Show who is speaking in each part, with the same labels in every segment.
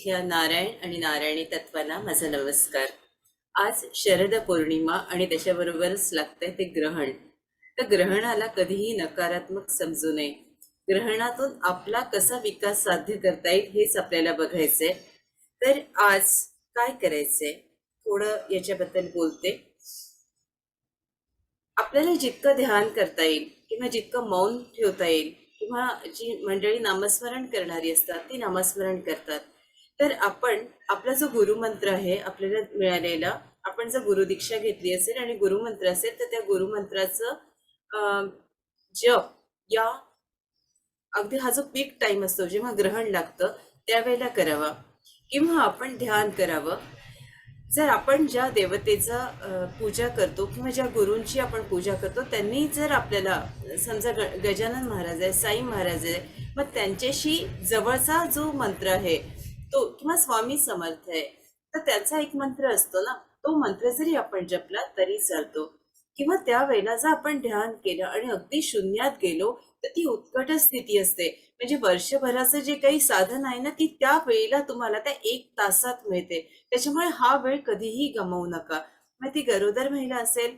Speaker 1: इथल्या नारायण आणि नारायणी तत्वांना माझा नमस्कार. आज शरद पौर्णिमा आणि त्याच्याबरोबरच लागतंय ते ग्रहण. तर ग्रहणाला कधीही नकारात्मक समजू नये. ग्रहणातून आपला कसा विकास साध्य करता येईल हेच आपल्याला बघायचंय. तर आज काय करायचंय थोडं याच्याबद्दल बोलते. आपल्याला जितकं ध्यान करता येईल किंवा जितकं मौन ठेवता येईल किंवा जी मंडळी नामस्मरण करणारी असतात ती नामस्मरण करतात. तर आपण आपला जो गुरुमंत्र आहे आपल्याला मिळालेला, आपण जर गुरुदीक्षा घेतली असेल आणि गुरुमंत्र असेल तर त्या गुरुमंत्राचं जप या अगदी हा जो पीक टाइम असतो जेव्हा ग्रहण लागतं त्यावेळेला करावा किंवा आपण ध्यान करावं. जर आपण ज्या देवतेचा पूजा करतो किंवा ज्या गुरूंची आपण पूजा करतो त्यांनी जर आपल्याला समजा गजानन महाराज आहे, साई महाराज आहे, मग त्यांच्याशी जवळचा जो मंत्र आहे तो किंवा स्वामी समर्थ आहे तर त्याचा एक मंत्र असतो ना, तो मंत्र जरी आपण जपला तरी चालतो. किंवा त्यावेळेला जर आपण ध्यान केलं आणि अगदी शून्यात गेलो तर ती उत्कट स्थिती असते. म्हणजे वर्षभराचं जे काही साधन आहे ना ती त्या वेळेला तुम्हाला त्या 1 तासात मिळते. त्याच्यामुळे हा वेळ कधीही गमावू नका. मग ती गरोदर महिला असेल,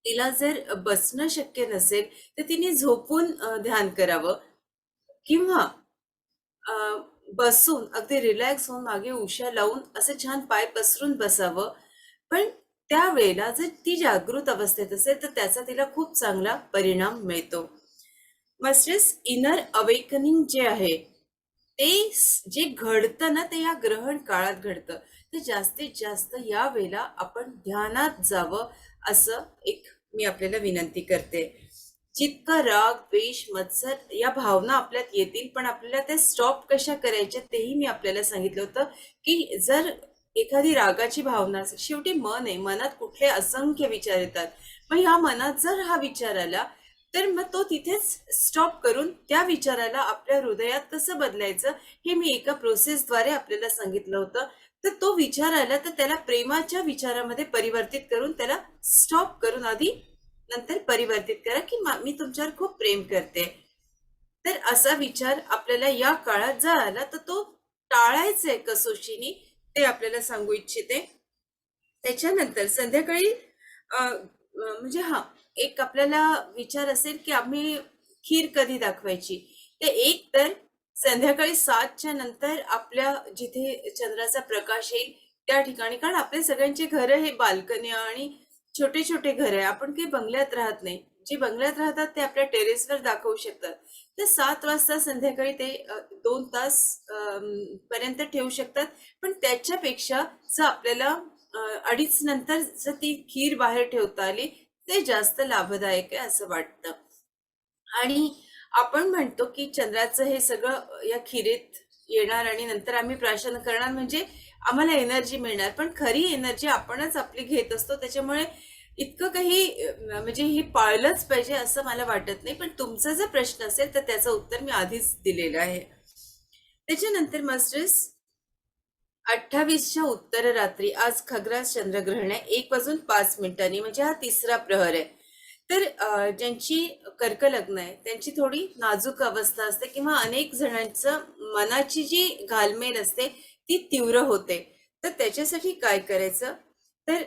Speaker 1: तिला जर बसणं शक्य नसेल तर तिने झोपून ध्यान करावं किंवा बसून अगदी रिलॅक्स होऊन मागे उशा लावून असं छान पाय पसरून बसावं. पण त्यावेळेला जर ती जागृत अवस्थेत असेल तर त्याचा तिला खूप चांगला परिणाम मिळतो. मस्टर्स इनर अवेकनिंग जे आहे ते जे घडतं ना ते या ग्रहण काळात घडतं. तर जास्तीत जास्त या वेळेला आपण ध्यानात जावं असं एक मी आपल्याला विनंती करते. जितका राग द्वेष मत्सर या भावना आपल्यात येतील पण आपल्याला ते स्टॉप कशा करायच्या तेही मी आपल्याला सांगितलं होतं. की जर एखादी रागाची भावना असेल, शेवटी मन आहे, मनात कुठले असंख्य विचार येतात. मग ह्या मनात जर हा विचार आला तर मग तो तिथेच स्टॉप करून त्या विचाराला आपल्या हृदयात कसं बदलायचं हे मी एका प्रोसेसद्वारे आपल्याला सांगितलं होतं. तर तो विचार आला तर त्याला प्रेमाच्या विचारामध्ये परिवर्तित करून त्याला स्टॉप करून आधी नंतर परिवर्तित करा की मी तुमच्यावर खूप प्रेम करते. तर असा विचार आपल्याला या काळात जर आला तर तो टाळायचा आहे कसोशीने, ते आपल्याला सांगू इच्छिते. त्याच्यानंतर संध्याकाळी म्हणजे हा एक आपल्याला विचार असेल की आम्ही खीर कधी दाखवायची. ते एक तर संध्याकाळी 7च्या नंतर आपल्या जिथे चंद्राचा प्रकाश येईल त्या ठिकाणी, कारण आपले सगळ्यांचे घर हे बाल्कन्या आणि छोटे छोटे घर आहे. आपण काही बंगल्यात राहत नाही. जे बंगल्यात राहतात ते आपल्या टेरेसवर दाखवू शकतात. तर 7 वाजता संध्याकाळी ते 2 तास पर्यंत ठेवू शकतात. पण त्याच्यापेक्षा जर आपल्याला 2:30 नंतर जर ती खीर बाहेर ठेवता आली ते जास्त लाभदायक आहे असं वाटतं. आणि आपण म्हणतो की चंद्राचं हे सगळं या खिरीत येणार आणि नंतर आम्ही प्राशन करणार म्हणजे आम्हाला एनर्जी मिळणार. पण खरी एनर्जी आपणच आपली घेत असतो. त्याच्यामुळे इतकं काही म्हणजे हे पाळलंच पाहिजे असं मला वाटत नाही. पण तुमचा जर प्रश्न असेल तर त्याचं उत्तर मी आधीच दिलेलं आहे. त्याच्यानंतर मास्टर्स 28च्या उत्तर रात्री आज खग्रास चंद्रग्रहण आहे 1:05 म्हणजे हा 3रा प्रहर आहे. तर ज्यांची कर्क लग्न आहे त्यांची थोडी नाजूक अवस्था असते किंवा अनेक जणांचं मनाची जी घालमेल असते ती तीव्र होते. तर त्याच्यासाठी काय करायचं, तर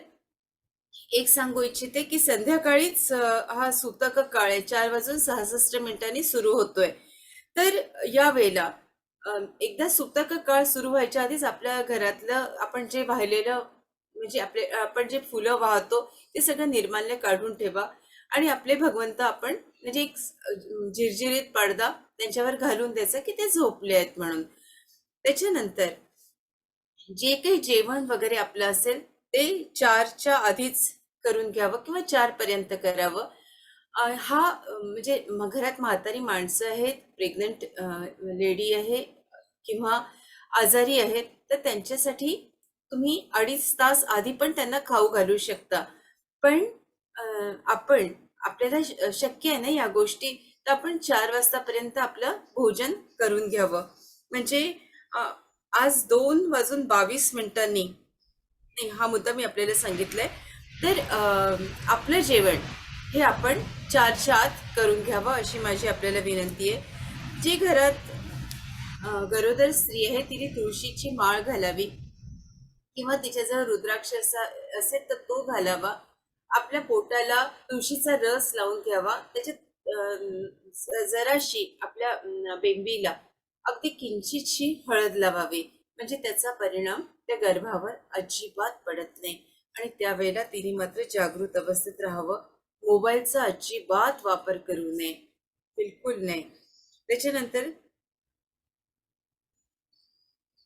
Speaker 1: एक सांगू इच्छिते की संध्याकाळीच हा सूतक काळ आहे 4:66 सुरू होतोय. तर या वेळेला एकदा सूतक काळ सुरू व्हायच्या आधीच आपल्या घरातलं आपण जे वाहिलेलं म्हणजे आपण जे फुलं वाहतो ते सगळं निर्माल्य काढून ठेवा आणि आपले भगवंत आपण म्हणजे एक झिरझिरीत पडदा त्यांच्यावर घालून द्यायचा की ते झोपले आहेत म्हणून. त्याच्यानंतर जे काही जेवण वगैरे आपलं असेल ते 4च्या आधीच करून घ्यावं किंवा 4 पर्यंत करावं. हा म्हणजे घरात म्हातारी माणसं आहेत, प्रेग्नंट लेडी आहे किंवा आजारी आहेत तर त्यांच्यासाठी तुम्ही 2.5 तास आधी पण त्यांना खाऊ घालू शकता. पण आपण आपल्याला शक्य आहे ना या गोष्टी, तर आपण 4 वाजतापर्यंत आपलं भोजन करून घ्यावं. म्हणजे आज 2:22 हा मुद्दा मी आपल्याला सांगितलाय. तर आपलं जेवण हे आपण 4च्या आत करून घ्यावं अशी माझी आपल्याला विनंती आहे. जे घरात गरोदर स्त्री आहे तिने तुळशीची माळ घालावी किंवा तिच्याजवळ रुद्राक्ष असेल तर तो घालावा. आपल्या पोटाला तुळशीचा रस लावून घ्यावा. त्याच्यात जराशी आपल्या बेंबीला अगदी किंचितशी हळद लावावी. म्हणजे त्याचा परिणाम त्या गर्भावर अजिबात पडत नाही. आणि त्यावेळेला तिने मात्र जागृत अवस्थेत राहावं. मोबाईलचा अजिबात वापर करू नये, बिलकुल नाही. त्याच्यानंतर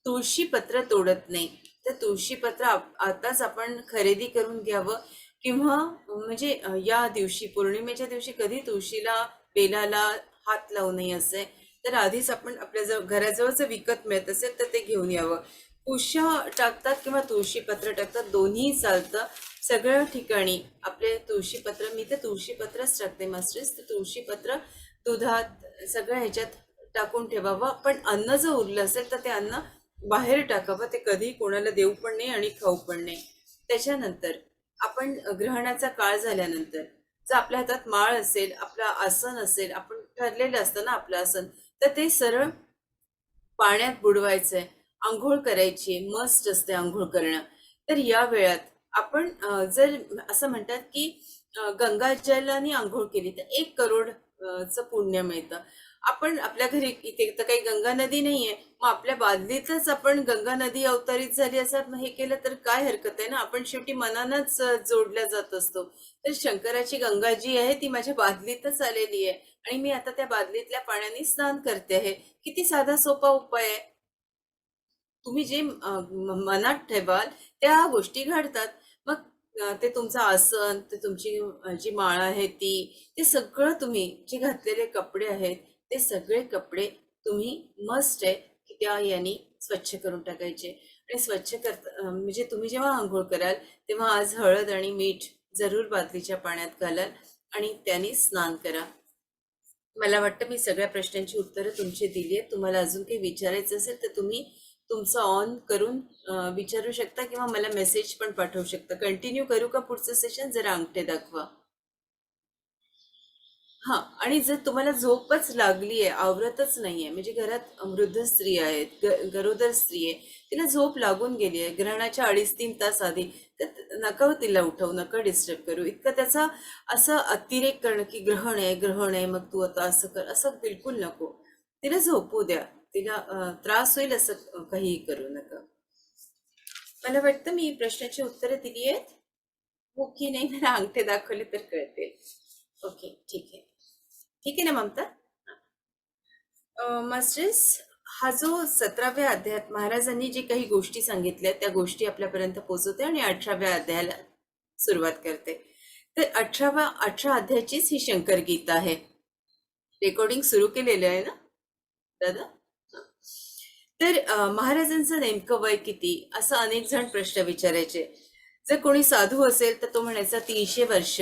Speaker 1: तुळशी पत्र तोडत नाही. तर तुळशी पत्र आताच आपण खरेदी करून घ्यावं. किंवा म्हणजे या दिवशी पौर्णिमेच्या दिवशी कधी तुळशीला बेलाला हात लावू नये असे. तर आधीच आपण आपल्या घराजवळ जर विकत मिळत असेल तर ते घेऊन यावं. उशा टाकतात किंवा तुळशी पत्र टाकतात, दोन्ही चालतं. सगळ्या ठिकाणी आपले तुळशी पत्र, मी तर तुळशी पत्रच टाकते मास्टर्स. तर तुळशी पत्र दुधात सगळ्या ह्याच्यात टाकून ठेवावं. पण अन्न जर उरलं असेल तर ते अन्न बाहेर टाकावं. ते कधी कोणाला देऊ पण नाही आणि खाऊ पण नाही. त्याच्यानंतर आपण ग्रहणाचा काळ झाल्यानंतर जर आपल्या हातात माळ असेल, आपलं आसन असेल, आपण ठरलेलं असतं ना आपलं आसन, तर ते सरळ पाण्यात बुडवायचंय. अंघोळ करायची, मस्ट असते अंघोळ करणं. तर या वेळात आपण जर असं म्हणतात की गंगाजलाने अंघोळ केली तर 1 करोड चं पुण्य मिळतं. आपण आपल्या घरी इथे तर काही गंगा नदी नाहीये, मग आपल्या बादलीतच आपण गंगा नदी अवतरित झाली असं हे केलं तर काय हरकत आहे ना. आपण शेवटी मनानच जोडल्या जात असतो. तर शंकराची गंगा जी आहे ती माझ्या बादलीतच आलेली आहे आणि मी आता त्या बादलीतल्या पाण्याने स्नान करते आहे. किती साधा सोपा उपाय आहे. तुम्ही जे मनात ठेवाल त्या गोष्टी घडतात. मग ते तुमचं आसन, ते तुमची जी माळ आहे ती, ते सगळं तुम्ही जे घातलेले कपडे आहेत ते सगळे कपडे तुम्ही मस्ट आहे की त्या याने स्वच्छ करून टाकायचे. आणि स्वच्छ म्हणजे तुम्ही जेव्हा आंघोळ कराल तेव्हा आज हळद आणि मीठ जरूर बादलीच्या पाण्यात घालाल आणि त्याने स्नान करा. मला वाटतं मी सगळ्या प्रश्नांची उत्तरं तुमची दिली आहेत. तुम्हाला अजून काही विचारायचं असेल तर तुम्ही तुमचं ऑन करून विचारू शकता किंवा मला मेसेज पण पाठवू शकता. कंटिन्यू करू का पुढचं सेशन? जरा अंगठे दाखवा. हा. आणि जर तुम्हाला झोपच लागली आहे, आवरतच नाहीये, म्हणजे घरात वृद्ध स्त्री आहेत, गरोदर स्त्री आहे, तिला झोप लागून गेली आहे ग्रहणाच्या 2.5-3 तास आधी, तर नका हो तिला उठवू, नका डिस्टर्ब करू. इतकं त्याचा असं अतिरेक करणं की ग्रहण आहे मग तू आता असं कर, असं बिलकुल नको. तिला झोपू द्या. तिला त्रास होईल असं काहीही करू नका. मला वाटतं मी प्रश्नाची उत्तरं दिली आहेत. हो की नाही? मला अंगठे दाखवले तर कळते. ओके, ठीक आहे. ठीक आहे ना ममता? मास्टर्स, हा जो 17व्या अध्यायात महाराजांनी जे काही गोष्टी सांगितल्या त्या गोष्टी आपल्यापर्यंत पोहोचवते आणि 18व्या अध्यायाला सुरुवात करते. तर 18 अध्यायाचीच ही शंकर गीता आहे. रेकॉर्डिंग सुरू केलेलं आहे ना दादा? तर महाराजांचं नेमकं वय किती असं अनेक जण प्रश्न विचारायचे. जर कोणी साधू असेल तर तो म्हणायचा 300 वर्ष,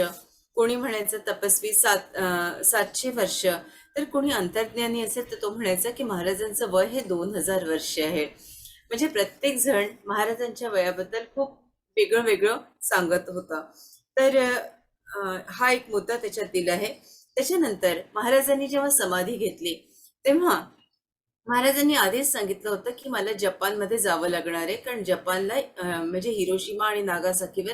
Speaker 1: कोणी म्हणायचं तपस्वी 700 वर्ष, तर कोणी अंतर्ज्ञानी असेल तर तो म्हणायचा की महाराजांचं वय हे 2000 वर्ष आहे. म्हणजे प्रत्येक जण महाराजांच्या वयाबद्दल खूप वेगळं वेगळं सांगत होता. तर हा एक मुद्दा त्याच्यात दिला आहे. त्याच्यानंतर महाराजांनी जेव्हा समाधी घेतली तेव्हा महाराजांनी आधीच सांगितलं होतं की मला जपानमध्ये जावं लागणार आहे, कारण जपानला म्हणजे हिरोशिमा आणि नागासाकीवर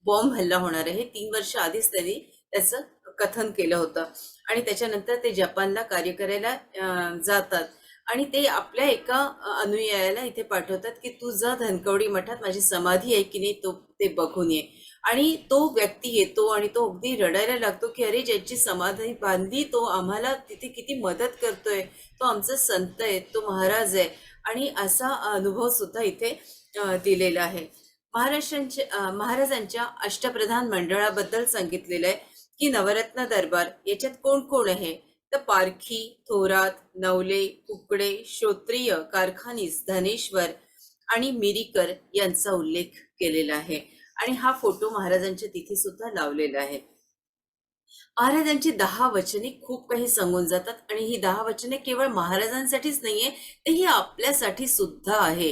Speaker 1: बॉम्ब हल्ला होणार आहे. 3 वर्ष आधीच त्यांनी त्याचं कथन केलं होतं. आणि त्याच्यानंतर ते जपानला कार्य करायला जातात आणि ते आपल्या एका अनुयायाला इथे पाठवतात की तू जा धनकवडी मठात, माझी समाधी आहे की नाही तो ते बघून ये. आणि तो व्यक्ती येतो आणि तो अगदी रडायला लागतो की अरे, ज्याची समाधी बांधली तो आम्हाला तिथे किती मदत करतोय, तो आमचा संत आहे, तो महाराज आहे. आणि असा अनुभव सुद्धा इथे दिलेला आहे. महाराजांच्या अष्टप्रधान मंडळाबद्दल सांगितलेलं आहे की नवरत्न दरबार याच्यात कोण कोण आहे. तर पारखी, थोरात, नवले, कुकडे, श्रोत्रिय, कारखानीस, धनेश्वर आणि मिरीकर यांचा उल्लेख केलेला आहे. आणि हा फोटो महाराजांच्या तिथे सुद्धा लावलेला आहे. महाराजांची 10 वचने खूप काही सांगून जातात आणि ही 10 वचने केवळ महाराजांसाठीच नाहीये, तर ही आपल्यासाठी सुद्धा आहे.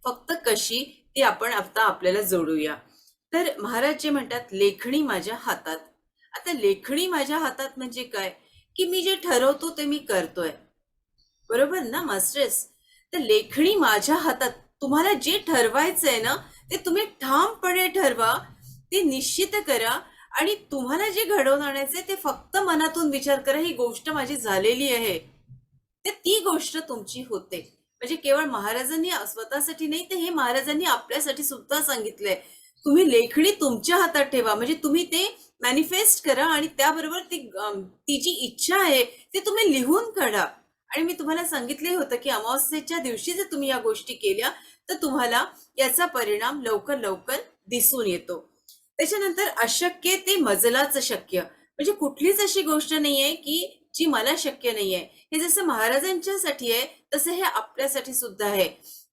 Speaker 1: फक्त कशी ती आपण आता आपल्याला जोडूया. तर महाराज जे म्हणतात लेखणी माझ्या हातात. आता लेखणी माझ्या हातात म्हणजे काय? की मी जे ठरवतो ते मी करतोय. बरोबर ना मास्टर्स? तर लेखणी माझ्या हातात. तुम्हाला जे ठरवायचंय ना ते तुम्ही ठामपणे ठरवा, ते निश्चित करा. आणि तुम्हाला जे घडवून आणायचंय ते फक्त मनातून विचार करा, ही गोष्ट माझी झालेली आहे, तर ती गोष्ट तुमची होते. म्हणजे केवळ महाराजांनी स्वतःसाठी नाही, तर हे महाराजांनी आपल्यासाठी सुद्धा सांगितलंय. तुम्ही लेखणी तुमच्या हातात ठेवा, म्हणजे तुम्ही ते मॅनिफेस्ट करा आणि त्याबरोबर ती जी इच्छा आहे ती तुम्ही लिहून काढा. आणि मी तुम्हाला सांगितले होतं की अमावस्येच्या दिवशी जर तुम्ही या गोष्टी केल्या तर तुम्हाला याचा परिणाम लवकर लवकर दिसून येतो. त्याच्यानंतर अशक्य ते मजलाच शक्य. म्हणजे कुठलीच अशी गोष्ट नाहीये की जी मला शक्य नाहीये. हे जसं महाराजांच्यासाठी आहे तसं हे आपल्यासाठी सुद्धा आहे,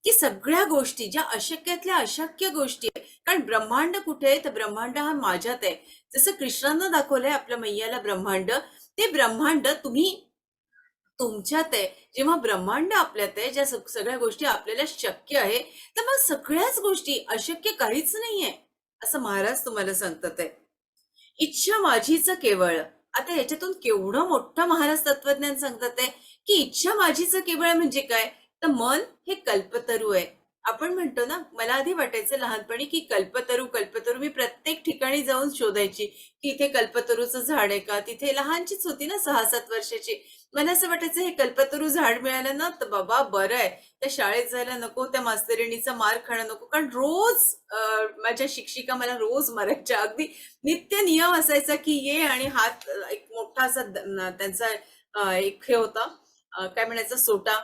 Speaker 1: की सगळ्या गोष्टी ज्या अशक्यातल्या अशक्य गोष्टी आहे. कारण ब्रह्मांड कुठे आहे, तर ब्रह्मांड हा माझ्यात आहे. जसं कृष्णानं दाखवलंय आपल्या मैयाला ब्रह्मांड, ते ब्रह्मांड तुम्ही तुमच्यात आहे. जेव्हा ब्रह्मांड आपल्यात आहे, ज्या सगळ्या गोष्टी आपल्याला शक्य आहे, तर मग सगळ्याच गोष्टी अशक्य काहीच नाहीये, असं महाराज तुम्हाला सांगतात आहे. इच्छा माझीच केवळ. आता याच्यातून केवढं मोठं महाराज तत्वज्ञान सांगतात आहे, की इच्छा माझीच केवळ म्हणजे काय? तर मन हे कल्पतरू आहे. आपण म्हणतो ना, मला आधी वाटायचं लहानपणी की कल्पतरू कल्पतरू, मी प्रत्येक ठिकाणी जाऊन शोधायची की इथे कल्पतरूचं झाड आहे का. तिथे लहानचीच होती ना, 6-7 वर्षाची. मला असं वाटायचं हे कल्पतरू झाड मिळालं ना तर बाबा बरं आहे, त्या शाळेत जायला नको, त्या मास्तरिणीचा मार खाणं नको. कारण रोज माझ्या शिक्षिका मला रोज मारायच्या. अगदी नित्य नियम असायचा की ये आणि हात एक मोठा असा त्यांचा एक हे होता, काय म्हणायचं, सोटा,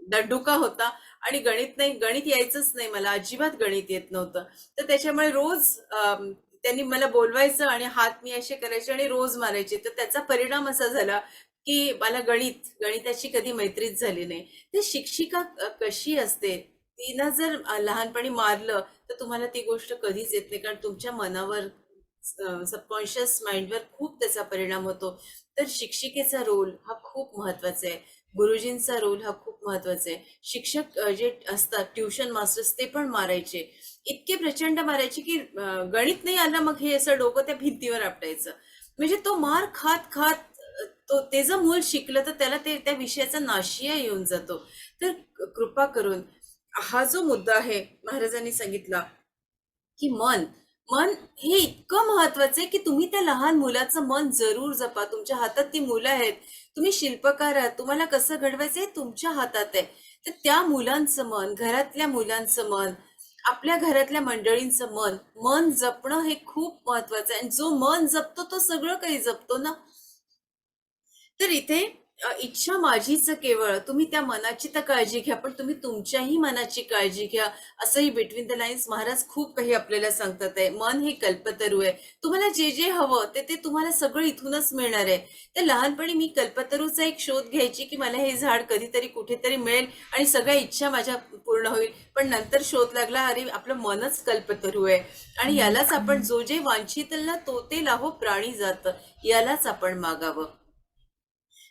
Speaker 1: दंडुका होता. आणि गणित नाही, गणित यायचंच नाही मला, अजिबात गणित येत नव्हतं. तर त्याच्यामुळे रोज त्यांनी मला बोलवायचं आणि हात मी असे करायचे आणि रोज मारायचे. तर त्याचा परिणाम असा झाला की मला गणिताची कधी मैत्रीच झाली नाही. ते शिक्षिका कशी असते, तिनं जर लहानपणी मारलं तर तुम्हाला ती गोष्ट कधीच येत नाही, कारण तुमच्या मनावर, सबकॉन्शियस माइंडवर खूप त्याचा परिणाम होतो. तर शिक्षिकेचा रोल हा खूप महत्वाचा आहे. गुरुजींचा रोल हा खूप महत्वाचा आहे. शिक्षक जे असतात, ट्युशन मास्टर्स, ते पण मारायचे. इतके प्रचंड मारायचे की गणित नाही आलं मग हे असं डोकं त्या भिंतीवर आपटायचं. म्हणजे तो मार खात खात तो त्याचं मूल शिकलं तर त्याला त्या विषयाचा नाशिया येऊन जातो. तर कृपा करून हा जो मुद्दा आहे महाराजांनी सांगितला की मन, मन हे इतकं महत्वाचं आहे की तुम्ही त्या लहान मुलाचं मन जरूर जपा. तुमच्या हातात ती मुलं आहेत, तुम्ही शिल्पकार आहात, तुम्हाला कसं घडवायचं हे तुमच्या हातात आहे. तर त्या मुलांचं मन, घरातल्या मुलांचं मन, आपल्या घरातल्या मंडळींचं मन, मन जपणं हे खूप महत्वाचं आहे. आणि जो मन जपतो तो सगळं काही जपतो ना. तर इथे इच्छा माझीच केवळ. तुम्ही त्या मनाची तर काळजी घ्या, पण तुम्ही तुमच्याही मनाची काळजी घ्या. असंही बिटवीन द लाईन्स महाराज खूप काही आपल्याला सांगतात आहे. मन हे कल्पतरू आहे. तुम्हाला जे जे हवं ते ते तुम्हाला सगळं इथूनच मिळणार आहे. तर लहानपणी मी कल्पतरूचा एक शोध घ्यायची की मला हे झाड कधीतरी कुठेतरी मिळेल आणि सगळ्या इच्छा माझ्या पूर्ण होईल. पण नंतर शोध लागला, अरे आपलं मनच कल्पतरू आहे आणि यालाच आपण जो जे वांछित ना तो ते लाहो प्राणी जात, यालाच आपण मागावं.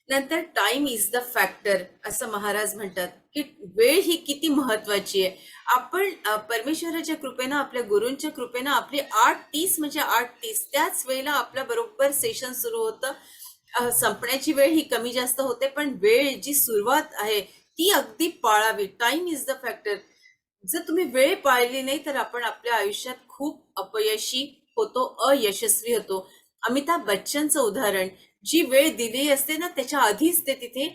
Speaker 1: नंतर टाइम इज द फॅक्टर, असं महाराज म्हणतात की वेळ ही किती महत्वाची आहे. आपण परमेश्वराच्या कृपेनं, आपल्या गुरूंच्या कृपेनं आपली 8:30 म्हणजे 8:30 त्याच वेळेला आपल्या बरोबर सेशन सुरू होतं. संपण्याची वेळ ही कमी जास्त होते, पण वेळ जी सुरुवात आहे ती अगदी पाळावी. Time is the factor. जर तुम्ही वेळ पाळली नाही तर आपण आपल्या आयुष्यात खूप अपयशी होतो, अयशस्वी होतो. अमिताभ बच्चनचं उदाहरण, जी वेळ दिली असते ना त्याच्या आधीच ते तिथे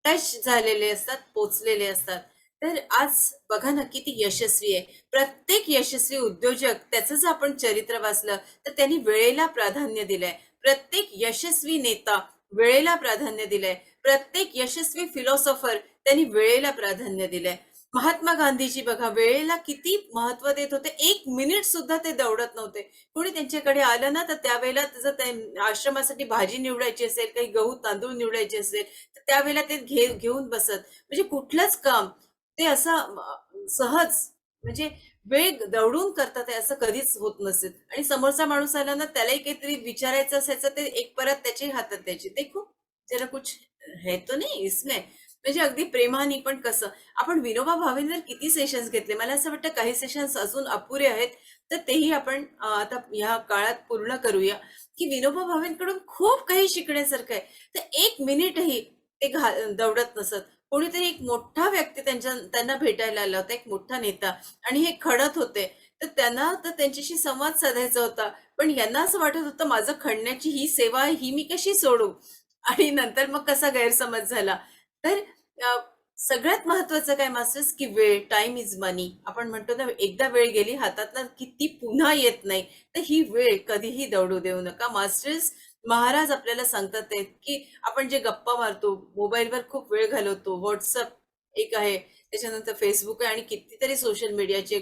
Speaker 1: टच झालेले असतात, पोचलेले असतात. तर आज बघा ना किती यशस्वी आहे. प्रत्येक यशस्वी उद्योजक, त्याचं जर आपण चरित्र वाचलं तर त्यांनी वेळेला प्राधान्य दिलंय. प्रत्येक यशस्वी नेता वेळेला प्राधान्य दिलंय. प्रत्येक यशस्वी फिलॉसॉफर त्यांनी वेळेला प्राधान्य दिलंय. महात्मा गांधीजी बघा, वेळेला किती महत्व देत होते. 1 मिनिट सुद्धा ते दौडत नव्हते. कोणी त्यांच्याकडे आलं ना तर त्यावेळेला जर आश्रमासाठी भाजी निवडायची असेल, काही गहू तांदूळ निवडायचे असेल, तर त्यावेळेला ते घेऊन बसत. म्हणजे कुठलंच काम ते असं सहज, म्हणजे वेग दौडून करतात आहे असं कधीच होत नसेल. आणि समोरचा माणूस आला ना त्यालाही काहीतरी विचारायचं असायचं, ते एक परत त्याची हातात द्यायची, देखो जरा कुछ है तो नहीं इसमें. म्हणजे अगदी प्रेमाने. पण कसं, आपण विनोबा भावेंवर किती सेशन्स घेतले. मला असं वाटतं काही सेशन्स अजून अपुरे आहेत, तर तेही आपण आता ह्या काळात पूर्ण करूया. की विनोबा भावेंकडून खूप काही शिकण्यासारखं आहे. तर 1 मिनिटही ते दौडत नसत. कोणीतरी एक मोठा व्यक्ती त्यांना भेटायला आला होता, एक मोठा नेता, आणि हे खणत होते. तर त्यांना तर त्यांच्याशी संवाद साधायचा होता. पण यांना असं वाटत होतं, माझं खणण्याची ही सेवा आहे, ही मी कशी सोडू? आणि नंतर मग कसा गैरसमज झाला. तर अ, सगळ्यात महत्वाचं काय मास्टर्स, की वेळ, टाइम इज मनी. आपण म्हणतो ना, एकदा वेळ गेली हातातनं की ती पुन्हा येत नाही. तर ही वेळ कधीही दवडू देऊ नका मास्टर्स. महाराज आपल्याला सांगतात ते, की आपण जे गप्पा मारतो, मोबाईलवर खूप वेळ घालवतो, व्हॉट्सअप एक आहे, त्याच्यानंतर फेसबुक आहे, आणि कितीतरी सोशल मीडियाचे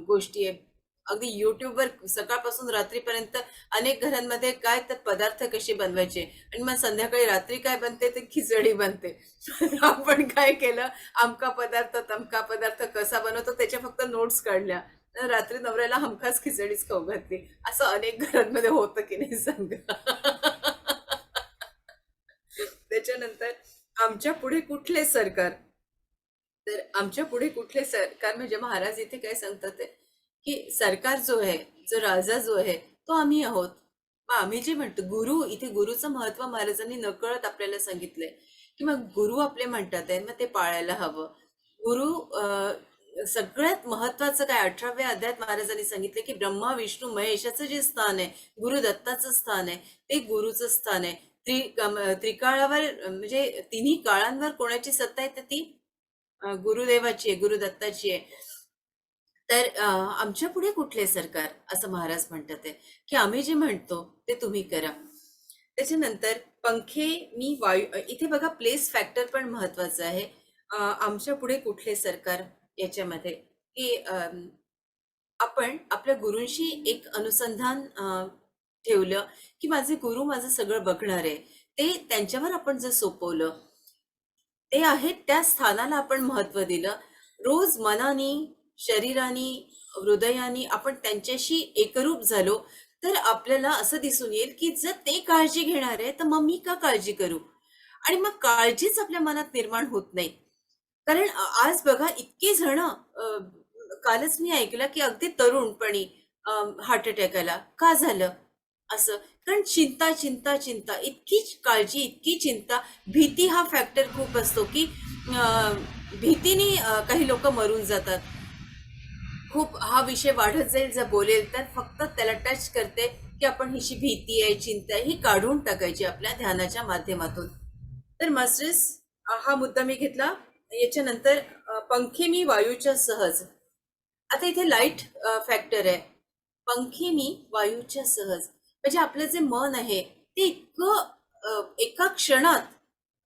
Speaker 1: गोष्टी आहे. अगदी युट्यूबवर सकाळपासून रात्रीपर्यंत अनेक घरांमध्ये काय तर पदार्थ कसे बनवायचे, आणि मग संध्याकाळी रात्री काय बनते, ते खिचडी बनते. आपण काय केलं, आमका पदार्थ तमका पदार्थ कसा बनवतो त्याच्या फक्त नोट्स काढल्या, आणि रात्री नवऱ्याला हमखास खिचडीच खाऊ घातली. असं अनेक घरांमध्ये होतं की नाही सांगा. त्याच्यानंतर आमच्या पुढे कुठले सरकार, तर आमच्या पुढे कुठले सरकार म्हणजे महाराज इथे काय सांगतात ते, की सरकार जो आहे, जो राजा जो आहे, तो आम्ही आहोत. मग आम्ही जे म्हणतो गुरु, इथे गुरुचं महत्व महाराजांनी नकळत आपल्याला सांगितलंय, की मग गुरु आपले म्हणतात आहे, मग ते पाळायला हवं. गुरु सगळ्यात महत्वाचं काय, 18व्या अध्यायात महाराजांनी सांगितले, की ब्रह्मा विष्णू महेशाचं जे स्थान आहे, गुरु दत्ताचं स्थान आहे, ते गुरुचं स्थान आहे. त्रिकाळावर म्हणजे तिन्ही काळांवर कोणाची सत्ता आहे, तर ती गुरुदेवाची आहे, गुरुदत्ताची आहे. तर आमच्या पुढे कुठले सरकार, असं महाराज म्हणतात आहे, की आम्ही जे म्हणतो ते तुम्ही करा. त्याच्यानंतर पंखे मी वायू, इथे बघा प्लेस फॅक्टर पण महत्वाचं आहे. आमच्या पुढे कुठले सरकार याच्यामध्ये, की आपण आपल्या गुरूंशी एक अनुसंधान ठेवलं, की माझे गुरु माझं सगळं बघणार आहे. ते त्यांच्यावर आपण जर सोपवलं, ते आहेत त्या स्थानाला आपण महत्व दिलं, रोज मनाने, शरीराने, हृदयाने आपण त्यांच्याशी एकरूप झालो, तर आपल्याला असं दिसून येईल, की जर ते काळजी घेणार आहे, तर मग मी का काळजी करू? आणि मग काळजीच आपल्या मनात निर्माण होत नाही. कारण आज बघा इतके जण, कालच मी ऐकलं, की अगदी तरुणपणी हार्ट अटॅक आला. का झालं असं? कारण चिंता, चिंता, चिंता, इतकी काळजी, इतकी चिंता, भीती हा फॅक्टर खूप असतो, की भीतीने काही लोक मरून जातात. खूप हा विषय वाढत जाईल, जर बोलेल तर फक्त त्याला टच करते, की आपण हिची भीती आहे, चिंता आहे, ही काढून टाकायची आपल्या ध्यानाच्या माध्यमातून. तर मास्टर्स, हा मुद्दा मी घेतला. याच्यानंतर पंखे मी वायूच्या सहज. आता इथे लाईट फॅक्टर आहे. पंखे मी वायूच्या सहज, म्हणजे आपलं जे मन आहे ते इतकं एका क्षणात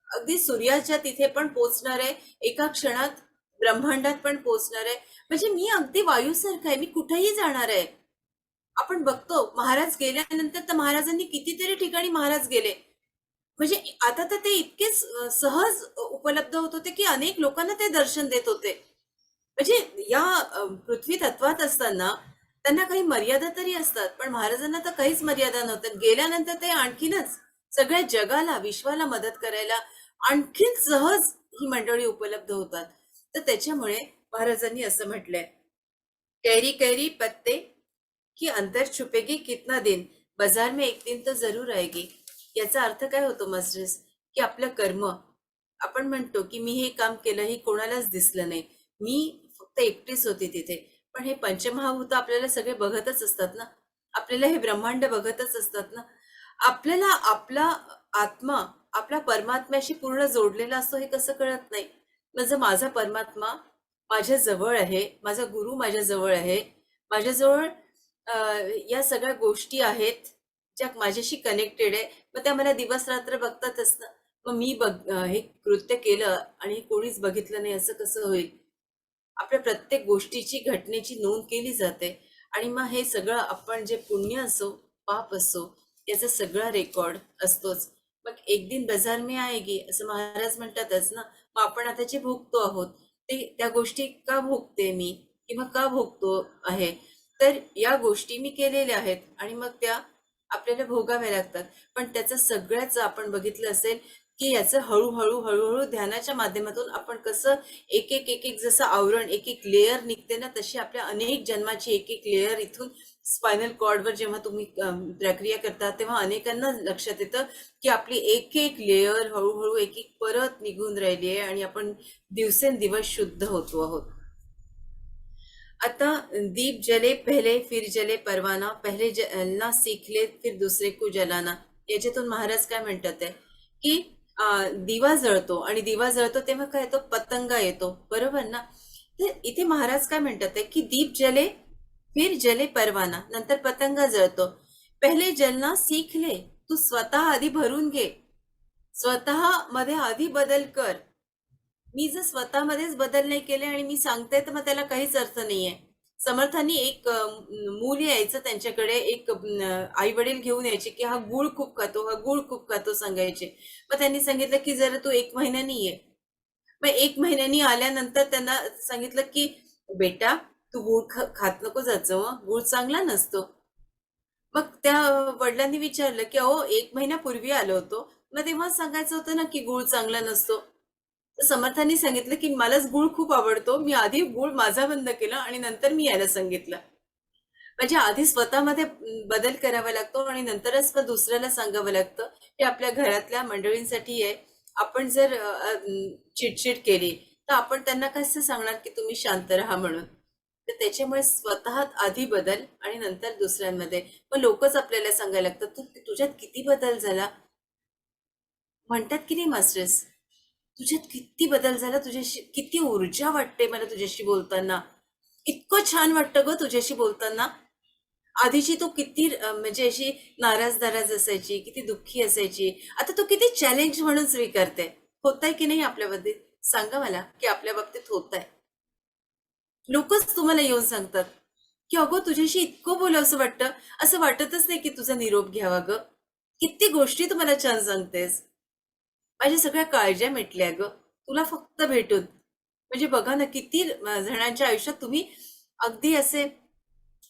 Speaker 1: अगदी सूर्याच्या तिथे पण पोचणार आहे, एका क्षणात ब्रह्मांडात पण पोचणार आहे. म्हणजे मी अगदी वायूसारखं आहे, मी कुठेही जाणार आहे. आपण बघतो महाराज गेल्यानंतर, तर महाराजांनी कितीतरी ठिकाणी महाराज गेले. म्हणजे आता तर ते इतकेच सहज उपलब्ध होत होते, की अनेक लोकांना ते दर्शन देत होते. म्हणजे या पृथ्वी तत्वात असताना त्यांना काही मर्यादा तरी असतात, पण महाराजांना तर काहीच मर्यादा नव्हत्या. गेल्यानंतर ते आणखीनच सगळ्या जगाला, विश्वाला मदत करायला आणखीन सहज ही मंडळी उपलब्ध होतात. तर त्याच्यामुळे महाराजांनी असं म्हटलंय, कैरी कैरी पत्ते की अंतर छुपेगी कितना दिन, बाजार में एक दिन तो जरूर आएगी. याचा अर्थ काय होतो मास्टर्स, की आपलं कर्म, आपण म्हणतो की मी हे काम केलं, हे कोणालाच दिसलं नाही, मी फक्त एकटीच होती तिथे. पण हे पंचमहाभूत आपल्याला सगळे बघतच असतात ना, आपल्याला हे ब्रह्मांड बघतच असतात ना. आपल्याला आपला आत्मा आपल्या परमात्म्याशी पूर्ण जोडलेला असतो हे कसं कळत नाही? म्हणजे माझा परमात्मा माझ्या जवळ आहे, माझा गुरु माझ्या जवळ आहे, माझ्याजवळ अ, या सगळ्या गोष्टी आहेत ज्या माझ्याशी कनेक्टेड आहे. मग त्या मला दिवस रात्र बघतातच ना. मग मी हे कृत्य केलं आणि हे कोणीच बघितलं नाही, असं कसं होईल? आपल्या प्रत्येक गोष्टीची, घटनेची नोंद केली जाते, आणि मग हे सगळं आपण जे पुण्य असो, पाप असो, याचा सगळा रेकॉर्ड असतोच. मग एक दिन बाजार में आएगी असं महाराज म्हणतातच ना. मग आपण आता जे भोगतो आहोत, ते त्या गोष्टी का भोगते मी, किंवा का भोगतो आहे, तर या गोष्टी मी केलेल्या आहेत, आणि मग त्या आपल्याला भोगाव्या लागतात. पण त्याचं सगळ्याच आपण बघितलं असेल, की याचं हळूहळू हळूहळू ध्यानाच्या माध्यमातून आपण कसं एक एक एक एक जसं आवरण एक एक लेयर निघते ना, तशी आपल्या अनेक जन्माची एक एक लेयर इथून स्पायनल कॉर्डवर जेव्हा तुम्ही प्रक्रिया करता तेव्हा अनेकांना लक्षात येतं की आपली एक एक लेयर हळूहळू एक एक परत निघून राहिली आहे आणि आपण दिवसेंदिवस शुद्ध होतो आहोत. आता दीप जले पहले फिर जले परवाना, पहले जलना सीख ले फिर दुसरे को जलाना. याच्यातून महाराज काय म्हणतात आहे की दिवा जळतो आणि दिवा जळतो तेव्हा काय येतो, पतंगा येतो, बरोबर ना. तर इथे महाराज काय म्हणतात आहे की दीप जले फिर जले परवाना, नंतर पतंगा जळतो. पहिले जलना सीख ले, तू स्वतः आधी भरून घे, स्वतः मध्ये आधी बदल कर. मी जर स्वतःमध्येच बदल नाही केले आणि मी सांगते तर मग त्याला काहीच अर्थ नाहीये. समर्थांनी एक मूल यायचं त्यांच्याकडे, एक आई वडील घेऊन यायचे की हा गुळ खूप खातो, हा गुळ खूप खातो सांगायचे. मग त्यांनी सांगितलं की जरा तू 1 महिन्यानी ये. मग 1 महिन्यानी आल्यानंतर त्यांना सांगितलं की बेटा तू गुळ खात नको जायचं, गुळ चांगला नसतो. मग त्या वडिलांनी विचारलं की अहो 1 महिन्यापूर्वी आलो होतो, मग तेव्हा सांगायचं होतं ना की गुळ चांगला नसतो. तर समर्थांनी सांगितलं की मलाच गुळ खूप आवडतो, मी आधी गुळ माझा बंद केला आणि नंतर मी यायला सांगितलं. म्हणजे आधी स्वतःमध्ये बदल करावा लागतो आणि नंतरच मग दुसऱ्याला सांगावं लागतं. हे आपल्या घरातल्या मंडळींसाठी आहे. आपण जर चिडचिड केली तर आपण त्यांना कसं सांगणार की तुम्ही शांत राहा म्हणून. तर त्याच्यामुळे स्वतः आधी बदल आणि नंतर दुसऱ्यांमध्ये. मग लोकच आपल्याला सांगायला लागतात तू तुझ्यात किती बदल झाला. म्हणतात की नाही मास्टर्स, तुझ्यात किती बदल झाला, तुझ्याशी किती ऊर्जा वाटते मला तुझ्याशी बोलताना, इतकं छान वाटतं ग तुझ्याशी बोलताना. आधीची तू किती म्हणजे अशी नाराज असायची, किती दुःखी असायची, आता तू किती चॅलेंज म्हणून स्वीकारते. होतंय की नाही आपल्या बाबतीत? सांगा मला की आपल्या बाबतीत होतंय. लोकच तुम्हाला येऊन सांगतात की अगो तुझ्याशी इतकं बोलावं असं वाटतं, असं वाटतच नाही की तुझा निरोप घ्यावा ग. किती गोष्टी तुम्हाला छान सांगतेस, माझ्या सगळ्या काळज्या मिटल्या ग तुला फक्त भेटून. म्हणजे बघा ना किती जणांच्या आयुष्यात तुम्ही अगदी असे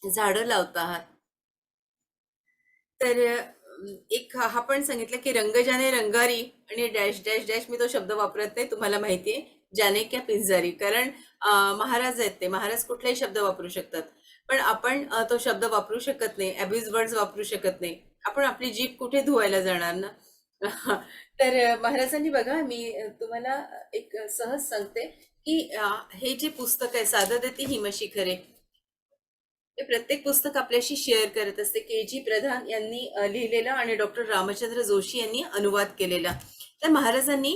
Speaker 1: झाडं लावता आहात. तर एक हा पण सांगितलं की रंग जाने रंगारी आणि डॅश डॅश डॅश, मी तो शब्द वापरत नाही, तुम्हाला माहितीये, जाने क्या पिंजारी. कारण महाराज आहेत ते, महाराज कुठलाही शब्द वापरू शकतात, पण आपण तो शब्द वापरू शकत नाही, अब्यूज वर्ड्स वापरू शकत नाही. आपण आपली जीभ कुठे धुवायला जाणार ना. तर महाराजांनी बघा, मी तुम्हाला एक सहज सांगते की हे जे पुस्तक आहे साधं देते हिमशिखरे, हे प्रत्येक पुस्तक आपल्याशी शेअर करत असते. के जी प्रधान यांनी लिहिलेलं आणि डॉक्टर रामचंद्र जोशी यांनी अनुवाद केलेला. तर महाराजांनी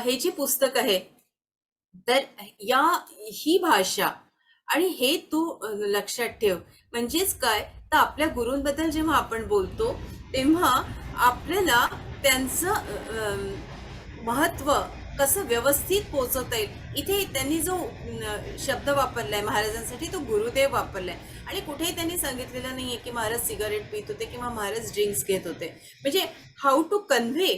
Speaker 1: हे जे पुस्तक आहे, तर या ही भाषा आणि हे तू लक्षात ठेव. म्हणजेच काय, तर आपल्या गुरूंबद्दल जेव्हा आपण बोलतो तेव्हा आपल्याला त्यांचं महत्व कसं व्यवस्थित पोहोचवता येईल. इथे त्यांनी जो शब्द वापरलाय महाराजांसाठी तो गुरुदेव वापरलाय आणि कुठेही त्यांनी सांगितलेलं नाहीये की महाराज सिगारेट पित होते किंवा महाराज ड्रिंक्स घेत होते. म्हणजे हाऊ टू कन्व्हे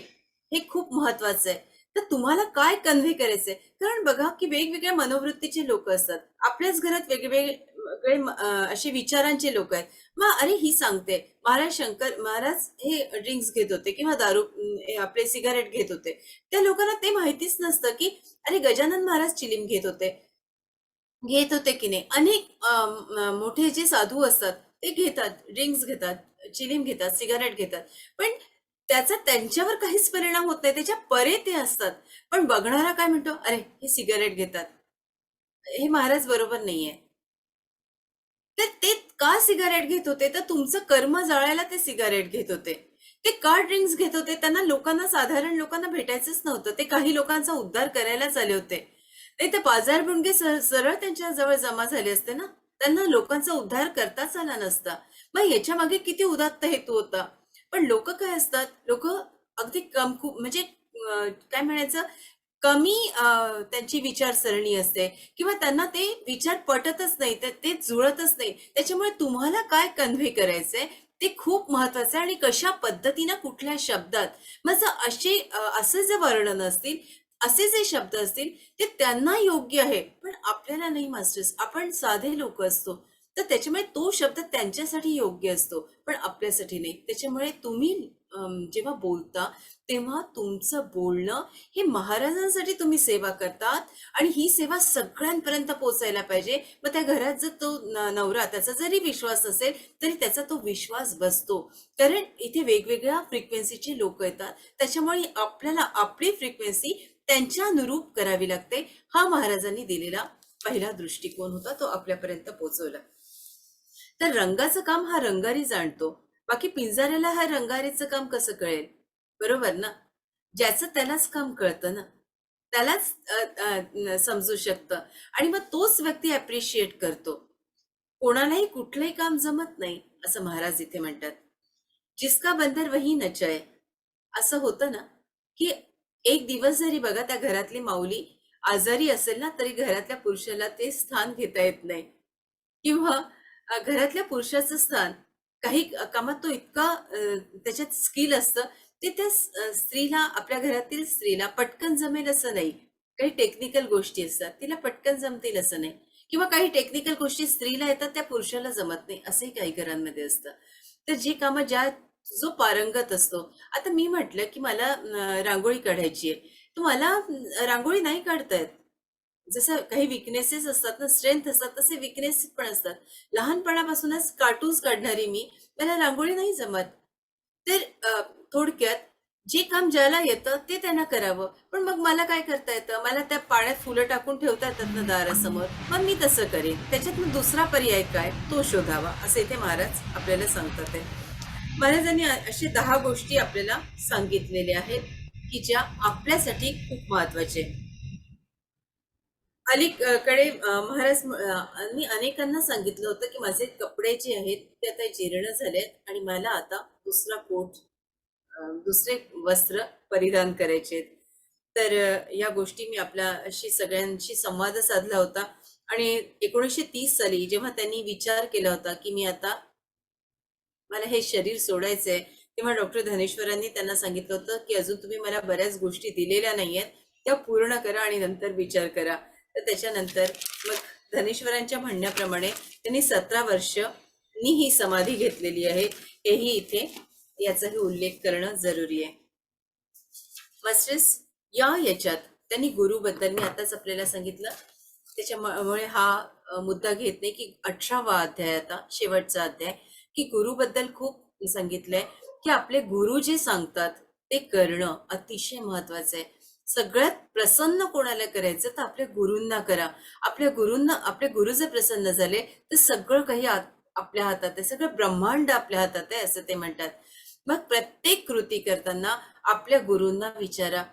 Speaker 1: हे खूप महत्वाचं आहे. तर तुम्हाला काय कन्व्हे करायचंय, कारण बघा की वेगवेगळ्या मनोवृत्तीचे लोक असतात. आपल्याच घरात वेगवेगळे असे विचारांचे लोक आहेत. मग अरे ही सांगते महाराज शंकर महाराज हे ड्रिंक्स घेत होते किंवा दारू आपले सिगारेट घेत होते. त्या लोकांना ते माहितीच नसतं की अरे गजानन महाराज चिलीम घेत होते की नाही. अनेक मोठे जे साधू असतात ते घेतात, ड्रिंक्स घेतात, चिलीम घेतात, सिगारेट घेतात, पण त्याचा त्यांच्यावर काहीच परिणाम होत नाही, त्याच्या परे ते असतात. पण बघणारा काय म्हणतो, अरे हे सिगारेट घेतात, हे महाराज बरोबर नाहीये. तर ते का सिगारेट घेत होते, तर तुमचं कर्म जाळायला ते सिगारेट घेत होते. ते का ड्रिंक्स घेत होते, त्यांना लोकांना साधारण लोकांना भेटायचंच नव्हतं, ते काही लोकांचा उद्धार करायलाच आले होते. नाही तर बाजार बुणगे सरळ त्यांच्या जवळ जमा झाले असते ना, त्यांना लोकांचा उद्धार करताच आला नसता. मग याच्या मागे किती उदात्त हेतू होता. पण लोक काय असतात, लोक अगदी म्हणजे काय म्हणायचं, कमी त्यांची विचारसरणी असते किंवा त्यांना ते विचार पटतच नाही, ते जुळतच नाही. त्याच्यामुळे तुम्हाला काय कन्व्हे करायचंय ते खूप महत्वाचं आहे आणि कशा पद्धतीनं कुठल्या शब्दात. मग जर असे जे वर्णन असतील, असे जे शब्द असतील ते त्यांना योग्य आहे, पण आपल्याला नाही मास्टर्स, आपण साधे लोक असतो. तर त्याच्यामुळे तो शब्द त्यांच्यासाठी योग्य असतो पण आपल्यासाठी नाही. त्याच्यामुळे तुम्ही जेव्हा बोलता तेव्हा तुमचं बोलणं हे महाराजांसाठी तुम्ही सेवा करतात आणि ही सेवा सगळ्यांपर्यंत पोहोचायला पाहिजे. मग त्या घरात जर तो नवरा त्याचा जरी विश्वास असेल तरी त्याचा तो विश्वास बसतो. कारण इथे वेगवेगळ्या फ्रिक्वेन्सीचे लोक येतात, त्याच्यामुळे आपल्याला आपली फ्रिक्वेन्सी त्यांच्या अनुरूप करावी लागते. हा महाराजांनी दिलेला पहिला दृष्टिकोन होता, तो आपल्यापर्यंत पोहोचवला. तर रंगाचं काम हा रंगारी जाणतो, बाकी पिंजाऱ्याला हा रंगारीचं काम कसं कळेल? बरोबर ना? ज्याचं त्यालाच काम कळतं ना, त्यालाच समजू शकतं आणि मग तोच व्यक्ती अप्रिशिएट करतो. कोणालाही कुठलंही काम जमत नाही असं महाराज इथे म्हणतात. जिसका बंदर वही नचाय, असं होतं ना, की एक दिवस जरी बघा त्या घरातली माऊली आजारी असेल ना, तरी घरातल्या पुरुषाला ते स्थान घेता येत नाही. किंवा घरातल्या पुरुषाचं स्थान काही कामात तो इतका त्याच्यात स्किल असतं, ते त्या स्त्रीला, आपल्या घरातील स्त्रीला पटकन जमेल असं नाही. काही टेक्निकल गोष्टी असतात, तिला पटकन जमतील असं नाही. किंवा काही टेक्निकल गोष्टी स्त्रीला येतात त्या पुरुषाला जमत नाही, असंही काही घरांमध्ये असतं. तर जी कामं ज्या जो पारंगत असतो, आता मी म्हटलं की मला रांगोळी काढायची आहे, तर मला रांगोळी नाही काढता येत. जसं काही विकनेसेस असतात ना, स्ट्रेंथ असतात, तसे विकनेस पण असतात. लहानपणापासूनच कार्टून्स काढणारी मी, मला रांगोळी नाही जमत. तर थोडक्यात जे काम ज्याला येतं ते त्यांना करावं. पण मग मला काय करता येतं, मला त्या पाण्यात फुलं टाकून ठेवता येतात ना दारासमोर, मग मी तसं करेन. त्याच्यात मग दुसरा पर्याय काय, तो शोधावा, असं इथे महाराज आपल्याला सांगतात आहे. महाराजांनी असे 10 गोष्टी आपल्याला सांगितलेल्या आहेत की ज्या आपल्यासाठी खूप महत्वाचे आहेत. अलीकडे महाराज मी अनेकांना सांगितलं होतं की माझे कपडे जे आहेत ते आता जीर्ण झालेत आणि मला आता दुसरा कोट, दुसरे वस्त्र परिधान करायचे आहेत. तर या गोष्टी मी आपल्याशी सगळ्यांशी संवाद साधला होता आणि 1930 साली जेव्हा त्यांनी विचार केला होता की मी आता, मला हे शरीर सोडायचंय, तेव्हा डॉक्टर धनेश्वरांनी त्यांना सांगितलं होतं की अजून तुम्ही मला बऱ्याच गोष्टी दिलेल्या नाहीयेत, त्या पूर्ण करा आणि नंतर विचार करा. तर त्याच्यानंतर मग धनेश्वरांच्या म्हणण्याप्रमाणे त्यांनी 17 वर्ष ही समाधी घेतलेली आहे. हेही इथे याचाही उल्लेख करणं जरुरी आहे. मास्टर्स, याच्यात त्यांनी गुरुबद्दल मी आताच आपल्याला सांगितलं, त्याच्यामुळे हा मुद्दा घेत नाही की 18वा अध्याय, आता शेवटचा अध्याय, की गुरुबद्दल खूप सांगितलंय की आपले गुरु जे सांगतात ते करणं अतिशय महत्वाचं आहे. सगळ्यात प्रसन्न कोणाला करायचं तर आपल्या गुरूंना करा. आपल्या गुरूंना, आपले गुरु जर प्रसन्न झाले तर सगळं काही आपल्या हातात आहे, सगळं ब्रह्मांड आपल्या हातात आहे असं ते म्हणतात. मग प्रत्येक कृती करताना आपल्या गुरूंना विचारा.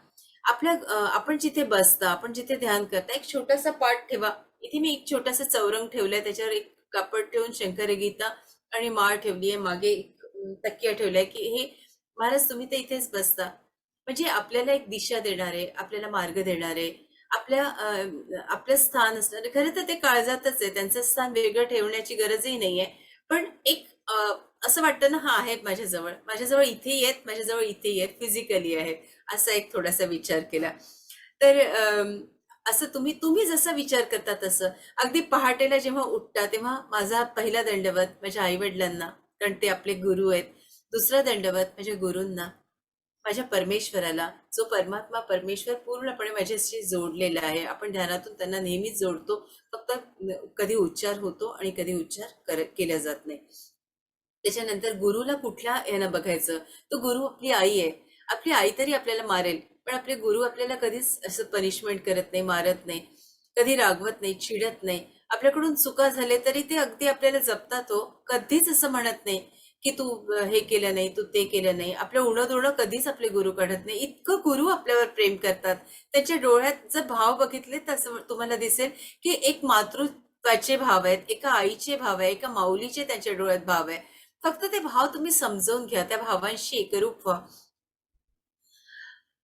Speaker 1: आपण जिथे बसता, आपण जिथे ध्यान करता, एक छोटासा पाठ ठेवा. इथे मी एक छोटासा चौरंग ठेवलाय, त्याच्यावर एक कापड ठेवून शंकर गीता आणि माळ ठेवली आहे, मागे एक तकिया ठेवलाय की हे महाराज तुम्ही तर इथेच बसता. म्हणजे आपल्याला एक दिशा देणारे, आपल्याला मार्ग देणारे, आपलं स्थान असणारे. खरं तर ते काळजातच आहे, त्यांचं स्थान वेगळं ठेवण्याची गरजही नाहीये. पण एक असं वाटतं ना, हा आहेत माझ्याजवळ, माझ्याजवळ इथेही आहेत, माझ्याजवळ इथेही आहेत, फिजिकली आहेत, असा एक थोडासा विचार केला. तर असं तुम्ही तुम्ही जसा विचार करता तसं, अगदी पहाटेला जेव्हा उठता तेव्हा माझा पहिला दंडवत माझ्या आई वडिलांना, कारण ते आपले गुरु आहेत. दुसरा दंडवत माझ्या गुरूंना, माझ्या परमेश्वराला, जो परमात्मा परमेश्वर पूर्णपणे माझ्याशी जोडलेला आहे. आपण ध्यानातून त्यांना नेहमीच जोडतो, फक्त कधी उच्चार होतो आणि कधी उच्चार केला जात नाही. त्याच्यानंतर गुरुला कुठल्या यानं बघायचं, तो गुरु आपली आई आहे. आपली आई तरी आपल्याला मारेल, पण आपले गुरु आपल्याला कधीच असं पनिशमेंट करत नाही, मारत नाही, कधी रागवत नाही, चिडत नाही. आपल्याकडून चुका झाले तरी ते अगदी आपल्याला जपतात हो. कधीच असं म्हणत नाही की तू हे केलं नाही, तू ते केलं नाही. आपलं उणं दोणं कधीच आपले गुरु काढत नाही. इतकं गुरु आपल्यावर प्रेम करतात. त्यांच्या डोळ्यात जर भाव बघितले तर असं तुम्हाला दिसेल की एक मातृत्वाचे भाव आहेत, एका आईचे भाव आहे, एका माऊलीचे त्यांच्या डोळ्यात भाव आहे. फक्त ते भाव तुम्ही समजावून घ्या, त्या भावांशी एकरूप व्हा.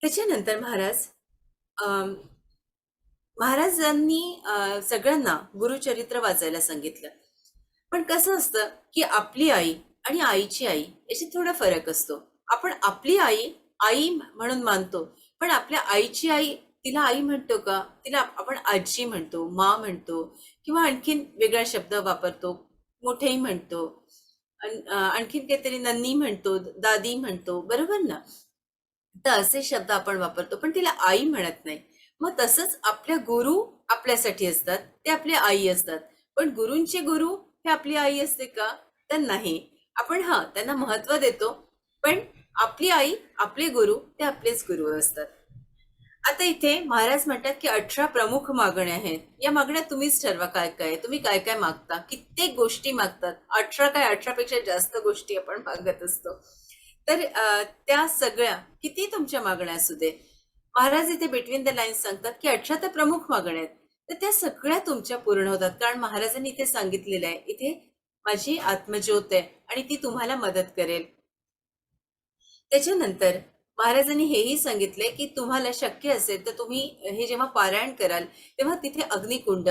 Speaker 1: त्याच्यानंतर अं, महाराजांनी सगळ्यांना गुरुचरित्र वाचायला सांगितलं. पण कसं असतं की आपली आई आणि आईची आई याच्यात थोडा फरक असतो. आपण आपली आई आई म्हणून मानतो, पण आपल्या आईची आई, तिला आई म्हणतो का, तिला आपण आजी म्हणतो, मा म्हणतो, किंवा आणखीन वेगळा शब्द वापरतो, मोठेही म्हणतो. आणखीन काहीतरी नन्नी म्हणतो, दादी म्हणतो, बरोबर ना? तर असे शब्द आपण वापरतो, पण तिला आई म्हणत नाही. मग तसंच आपल्या गुरु आपल्यासाठी असतात, ते आपली आई असतात. पण गुरूंचे गुरु हे आपली आई असते का? तर नाही. आपण त्यांना महत्त्व देतो, पण आपली आई, आपले गुरु ते आपलेच गुरु असतात. आता इथे महाराज म्हणतात की 18 प्रमुख मागण्या आहेत. या मागण्या तुम्हीच ठरवा काय काय आहे. तुम्ही काय काय मागता. कित्येक गोष्टी मागतात. 18 काय 18 पेक्षा जास्त गोष्टी आपण मागत असतो. तर त्या सगळ्या किती तुमच्या मागण्या असू दे. महाराज इथे बिटवीन द लाईन्स सांगतात की 18 तर प्रमुख मागण्या आहेत. तर त्या सगळ्या तुमच्या पूर्ण होतात. कारण महाराजांनी इथे सांगितलेलं आहे. इथे माझी आत्मज्योत आहे आणि ती तुम्हाला मदत करेल. त्याच्यानंतर महाराजांनी हेही सांगितले की तुम्हाला शक्य असेल तर तुम्ही हे जेव्हा पारायण कराल तेव्हा तिथे अग्निकुंड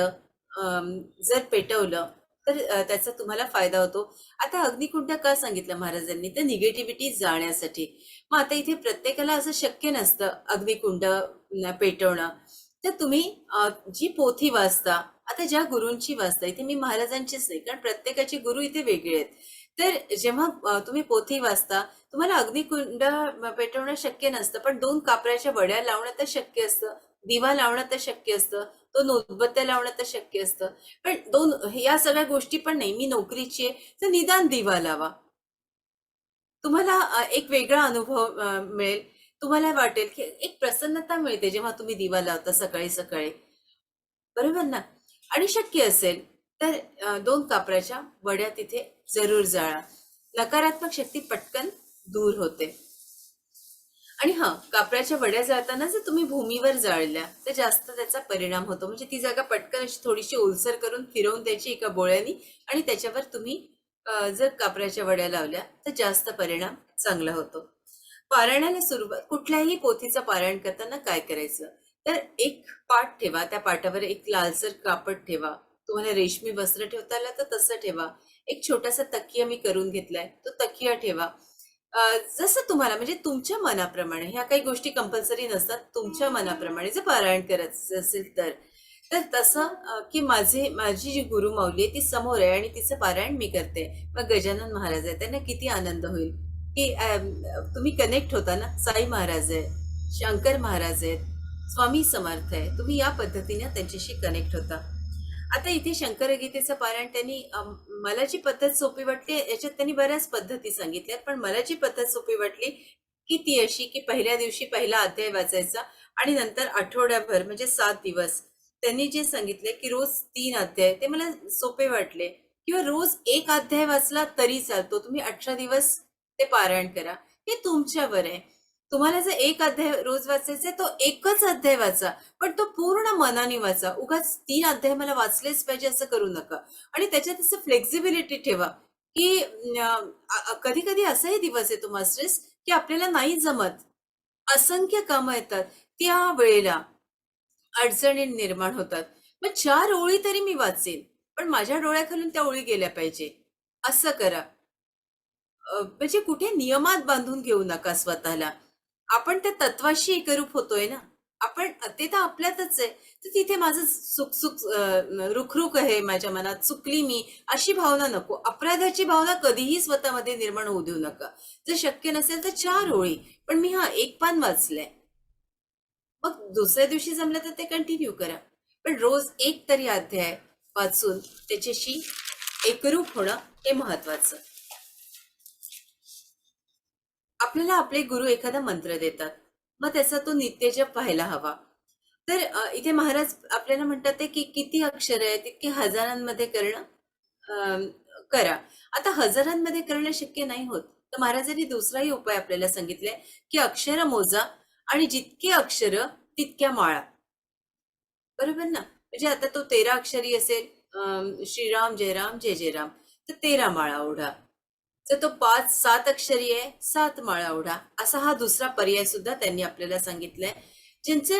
Speaker 1: जर पेटवलं तर त्याचा तुम्हाला फायदा होतो. आता अग्निकुंड का सांगितलं महाराजांनी? तर निगेटिव्हिटी जाण्यासाठी. मग आता इथे प्रत्येकाला असं शक्य नसतं अग्निकुंड पेटवणं. तर तुम्ही जी पोथी वाचता, आता ज्या गुरूंची वाचता, इथे मी महाराजांचीच नाही, कारण प्रत्येकाचे गुरु इथे वेगळे आहेत. तर जेव्हा तुम्ही पोथी वाचता, तुम्हाला अग्निकुंड पेटवणं शक्य नसतं, पण 2 कापराच्या वड्या लावणं तर शक्य असतं. दिवा लावणं तर शक्य असतं. 2 उदबत्त्या लावणं तर शक्य असतं. पण 2 या सगळ्या गोष्टी पण नाही. मी नोकरीची आहे, तर निदान दिवा लावा. तुम्हाला एक वेगळा अनुभव मिळेल. तुम्हाला वाटेल, की एक प्रसन्नता मिळते जेव्हा तुम्ही दिवा लावता सकाळी-सकाळी. बरोबर ना? आणि शक्य असेल तर 2 कापराच्या वड्या तिथे जरूर जाळा. नकारात्मक शक्ती पटकन दूर होते. आणि कापराच्या वड्या जाळताना जर तुम्ही भूमीवर जाळल्या तर जास्त त्याचा परिणाम होतो. म्हणजे ती जागा पटकन अशी थोडीशी ओलसर करून फिरवून द्यायची एका बोळ्यानी आणि त्याच्यावर तुम्ही जर कापराच्या वड्या लावल्या तर जास्त परिणाम चांगला होतो. पारायणाला सुरुवात कुठल्याही पोथीचं पारायण करताना काय करायचं? तर एक पाट ठेवा, त्या पाटावर एक लालसर कापड ठेवा. तुम्हाला रेशमी वस्त्र ठेवता आलं तर तसं ठेवा. एक छोटासा तकिया मी करून घेतलाय, तो तकिया ठेवा. जसं तुम्हाला म्हणजे तुमच्या मनाप्रमाणे, ह्या काही गोष्टी कंपल्सरी नसतात. तुमच्या मनाप्रमाणे जर पारायण करायचं असेल तर. तर तसं की माझी जी गुरुमाऊली आहे ती समोर आहे आणि तिचं पारायण मी करते. मग गजानन महाराज आहे, त्यांना किती आनंद होईल की तुम्ही कनेक्ट होता ना. साई महाराज आहे, शंकर महाराज आहेत, स्वामी समर्थ आहे. तुम्ही या पद्धतीने त्यांच्याशी कनेक्ट होता. आता इथे शंकरगीतेचं पारायण त्यांनी मला जी पद्धत सोपी वाटली याच्यात त्यांनी बऱ्याच पद्धती सांगितल्यात, पण मला जी पद्धत सोपी वाटली की ती अशी की पहिल्या दिवशी पहिला अध्याय वाचायचा आणि नंतर आठवड्याभर म्हणजे 7 दिवस त्यांनी जे सांगितले की रोज 3 अध्याय, ते मला सोपे वाटले. किंवा रोज एक अध्याय वाचला तरी चालतो. तुम्ही 18 दिवस ते पारायण करा. हे तुमच्यावर आहे. तुम्हाला जर एक अध्याय रोज वाचायचा तो एकच अध्याय वाचा, पण तो पूर्ण मनाने वाचा. उगाच 3 अध्याय मला वाचलेच पाहिजे असं करू नका. आणि त्याच्यात असं फ्लेक्झिबिलिटी ठेवा की कधी कधी असाही दिवस येतो मास्टर्स की आपल्याला नाही जमत. असंख्य कामं येतात. त्या वेळेला अडचणी निर्माण होतात. मग 4 ओळी तरी मी वाचेन, पण माझ्या डोळ्याखालून त्या ओळी गेल्या पाहिजे. असं करा. म्हणजे कुठे नियमात बांधून घेऊ नका स्वतःला. आपण त्या तत्वाशी एकरूप होतोय ना. आपण ते तर आपल्यातच आहे. तर तिथे माझं सुख-सुख रुख-रुख आहे माझ्या मनात, चुकली मी, अशी भावना नको. अपराधाची भावना कधीही स्वतःमध्ये निर्माण होऊ देऊ नका. जर शक्य नसेल तर 4 ओळी. पण मी एक पान वाचलंय. मग दुसऱ्या दिवशी जमलं तर ते कंटिन्यू करा. पण रोज एक तरी अध्याय वाचून त्याच्याशी एकरूप होणं हे महत्वाचं. आपल्याला आपले गुरु एखादा मंत्र देतात. मग त्याचा तो नित्यजप व्हायला हवा. तर इथे महाराज आपल्याला म्हणतात ते की किती अक्षर आहे तितके हजारांमध्ये करणं अं, करा. आता हजारांमध्ये करणं शक्य नाही होत. तर महाराजांनी दुसराही उपाय आपल्याला सांगितलाय की अक्षर मोजा आणि जितके अक्षर तितक्या माळा. बरोबर ना? म्हणजे आता तो 13 अक्षरी असेल, श्रीराम जय राम जय जय राम, तर 13 माळा ओढा. तर तो 5-7 अक्षरी आहे, 7 माळा ओढा. असा हा दुसरा पर्याय सुद्धा त्यांनी आपल्याला सांगितलाय. ज्यांचे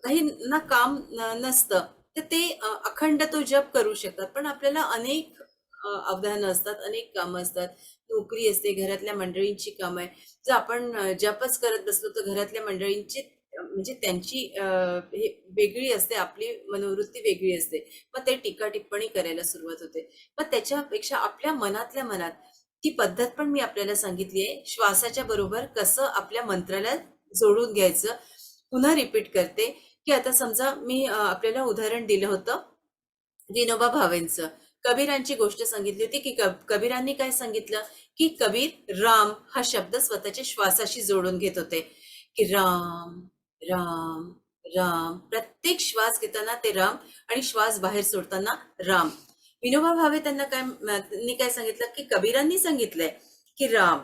Speaker 1: काही ना काम नसतं, तर ते अखंड तो जप करू शकतात. पण आपल्याला अनेक आव्हानं असतात, अनेक कामं असतात. नोकरी असते, घरातल्या मंडळींची कामं आहे. जर आपण जपच करत बसलो, तर घरातल्या मंडळींची म्हणजे त्यांची हे वेगळी असते, आपली मनोवृत्ती वेगळी असते. मग ते टीका टिप्पणी करायला सुरुवात होते. मग त्याच्यापेक्षा आपल्या मनातल्या मनात ती पद्धत पण मी आपल्याला सांगितली आहे, श्वासाच्या बरोबर कसं आपल्या मंत्राला जोडून घ्यायचं. पुन्हा रिपीट करते, की आता समजा मी आपल्याला उदाहरण दिलं होतं विनोबा भावेंचं. कबीरांची गोष्ट सांगितली होती, की कबीरांनी काय सांगितलं, की कबीर राम हा शब्द स्वतःच्या श्वासाशी जोडून घेत होते, की राम, राम, राम. प्रत्येक श्वास घेताना ते राम आणि श्वास बाहेर सोडताना राम. विनोबा भावे त्यांनी काय सांगितलं, की कबीरांनी सांगितलंय, की राम.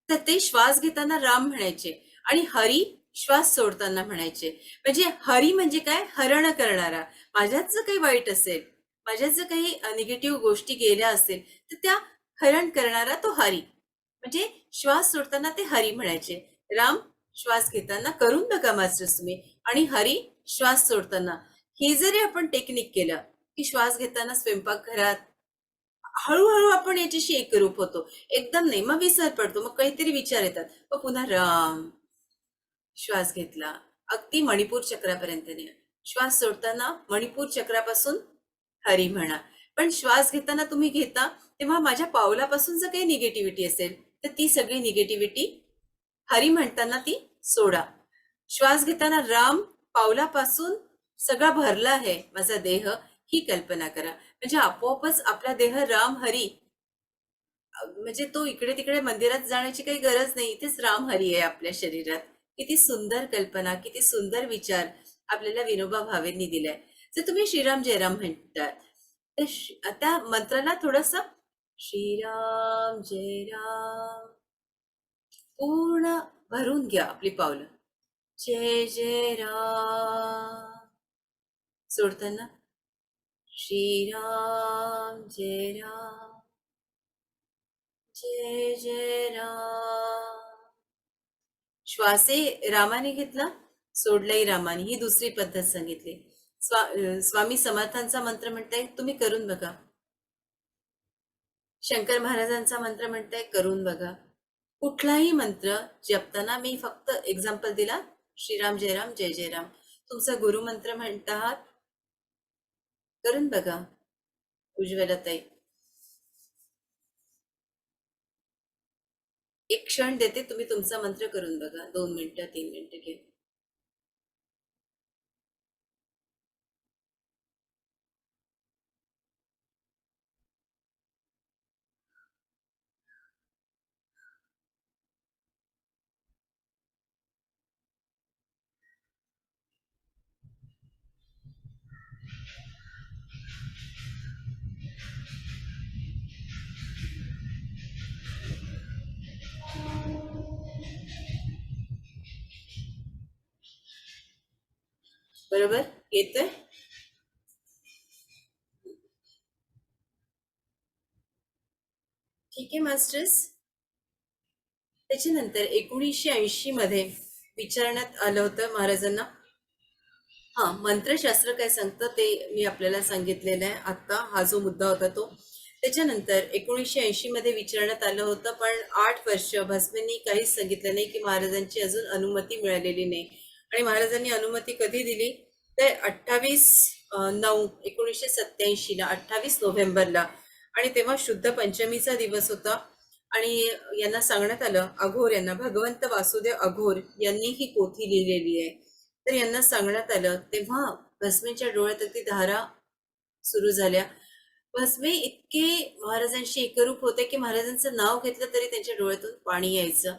Speaker 1: तर ते श्वास घेताना राम म्हणायचे आणि हरी श्वास सोडताना म्हणायचे. म्हणजे हरी म्हणजे काय? हरण करणारा. माझ्यात जर काही वाईट असेल, माझ्यात जर काही निगेटिव्ह गोष्टी गेल्या असतील, तर त्या हरण करणारा तो हरी. म्हणजे श्वास सोडताना ते हरी म्हणायचे. राम श्वास घेताना करून बघा मास्टर्स तुम्ही, आणि हरी श्वास सोडताना. हे जरी आपण टेक्निक केलं, की श्वास घेताना स्वयंपाकघरात हळूहळू आपण याच्याशी एकरूप होतो. एकदम नाही, मग विसर पडतो, मग काहीतरी विचार येतात, मग पुन्हा राम श्वास घेतला, अगदी मणिपूर चक्रापर्यंत न्या. श्वास सोडताना मणिपूर चक्रापासून हरी म्हणा. पण श्वास घेताना तुम्ही घेता तेव्हा माझ्या पावलापासून जर काही निगेटिव्हिटी असेल, तर ती सगळी निगेटिव्हिटी हरी म्हणताना ती सोडा. श्वास घेताना राम पावलापासून सगळा भरला आहे माझा देह, ही कल्पना करा. म्हणजे आपोआपच आपला देह राम हरी, म्हणजे तो इकडे तिकडे मंदिरात जाण्याची काही गरज नाही, इथेच राम हरी आहे आपल्या शरीरात. किती सुंदर कल्पना, किती सुंदर विचार आपल्याला विनोबा भावेंनी दिलाय. जर तुम्ही श्रीराम जयराम म्हणतात, तर त्या मंत्राला थोडस श्रीराम जय राम पूर्ण भरून घ्या आपली पावलं. जय जय राम सोडताना श्रीराम जय राम जय जय राम. श्वासे रामाने घेतला, सोडलाही रामाने. ही दुसरी पद्धत सांगितली. स्वामी समर्थांचा मंत्र म्हणताय, तुम्ही करून बघा. शंकर महाराजांचा मंत्र म्हणताय, करून बघा. कुठलाही मंत्र जपताना मी फक्त एक्झाम्पल दिला, श्रीराम जयराम जय जयराम. तुमचा गुरुमंत्र म्हणता आहात, करून बघा. उज्ज्वलताई, एक क्षण देते, तुम्ही तुमचा मंत्र करून बघा. 2 मिनिटं 3 मिनिटं घे. बरोबर येतोय? ठीक आहे मास्टर्स. त्याच्यानंतर 1980 मध्ये विचारण्यात आलं होतं महाराजांना. हा, मंत्रशास्त्र काय सांगतं ते मी आपल्याला सांगितलेलं आहे आता. हा जो मुद्दा होता तो. त्याच्यानंतर 1980 मध्ये विचारण्यात आलं होतं, पण 8 वर्ष भस्मेंनी काहीच सांगितलं नाही, की महाराजांची अजून अनुमती मिळालेली नाही. आणि महाराजांनी अनुमती कधी दिली, तर 28/9/1987 28 नोव्हेंबरला. आणि तेव्हा शुद्ध पंचमीचा दिवस होता. आणि यांना सांगण्यात आलं, अघोर यांना, भगवंत वासुदेव अघोर यांनी ही पोथी लिहिलेली आहे. तर यांना सांगण्यात आलं, तेव्हा भस्मेच्या डोळ्यात अगदी धारा सुरू झाल्या. भस्मे इतके महाराजांशी एकरूप होते, की महाराजांचं नाव घेतलं तरी त्यांच्या डोळ्यातून पाणी यायचं.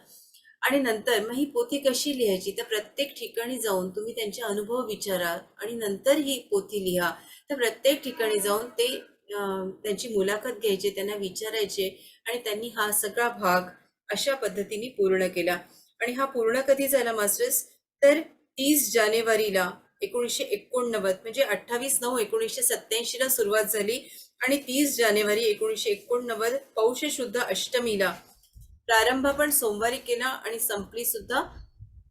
Speaker 1: आणि नंतर मग ही पोथी कशी लिहायची, तर प्रत्येक ठिकाणी जाऊन तुम्ही त्यांचे अनुभव विचारा आणि नंतर ही पोथी लिहा. तर प्रत्येक ठिकाणी जाऊन ते त्यांची मुलाखत घ्यायचे, त्यांना विचारायचे, आणि त्यांनी हा सगळा भाग अशा पद्धतीने पूर्ण केला. आणि हा पूर्ण कधी झाला मास्टर्स, तर 30 जानेवारीला 1989, म्हणजे 28/9/1987 ला सुरुवात झाली. आणि 30 जानेवारी 1989 पौष शुद्ध अष्टमीला प्रारंभ पण सोमवारी केला आणि संपली सुद्धा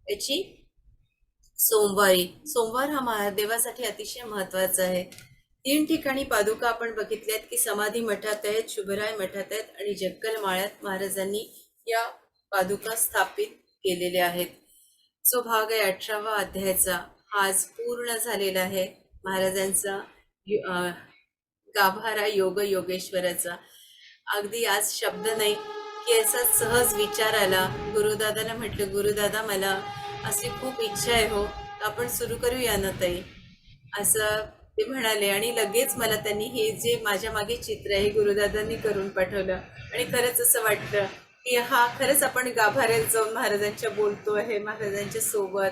Speaker 1: याची सोमवारी. सोमवार हा महादेवासाठी अतिशय महत्वाचा आहे. 3 ठिकाणी पादुका आपण बघितल्यात, की समाधी मठात आहेत, शुभराय मठात आहेत आणि जक्कल माळ्यात महाराजांनी या पादुका स्थापित केलेल्या आहेत. जो भाग आहे 18वा अध्यायाचा हा आज पूर्ण झालेला आहे. महाराजांचा गाभारा योग योगेश्वराचा. अगदी आज शब्द नाही की असा सहज विचार आला. गुरुदादाला म्हटलं, गुरुदादा मला अशी खूप इच्छा आहे हो, आपण सुरू करूया ना ताई, असं ते म्हणाले. आणि लगेच मला त्यांनी हे जे माझ्या मागे चित्र आहे गुरुदादांनी करून पाठवलं. आणि खरंच असं वाटलं की हा खरंच आपण गाभाऱ्यात जाऊन महाराजांच्या बोलतो आहे महाराजांच्या सोबत.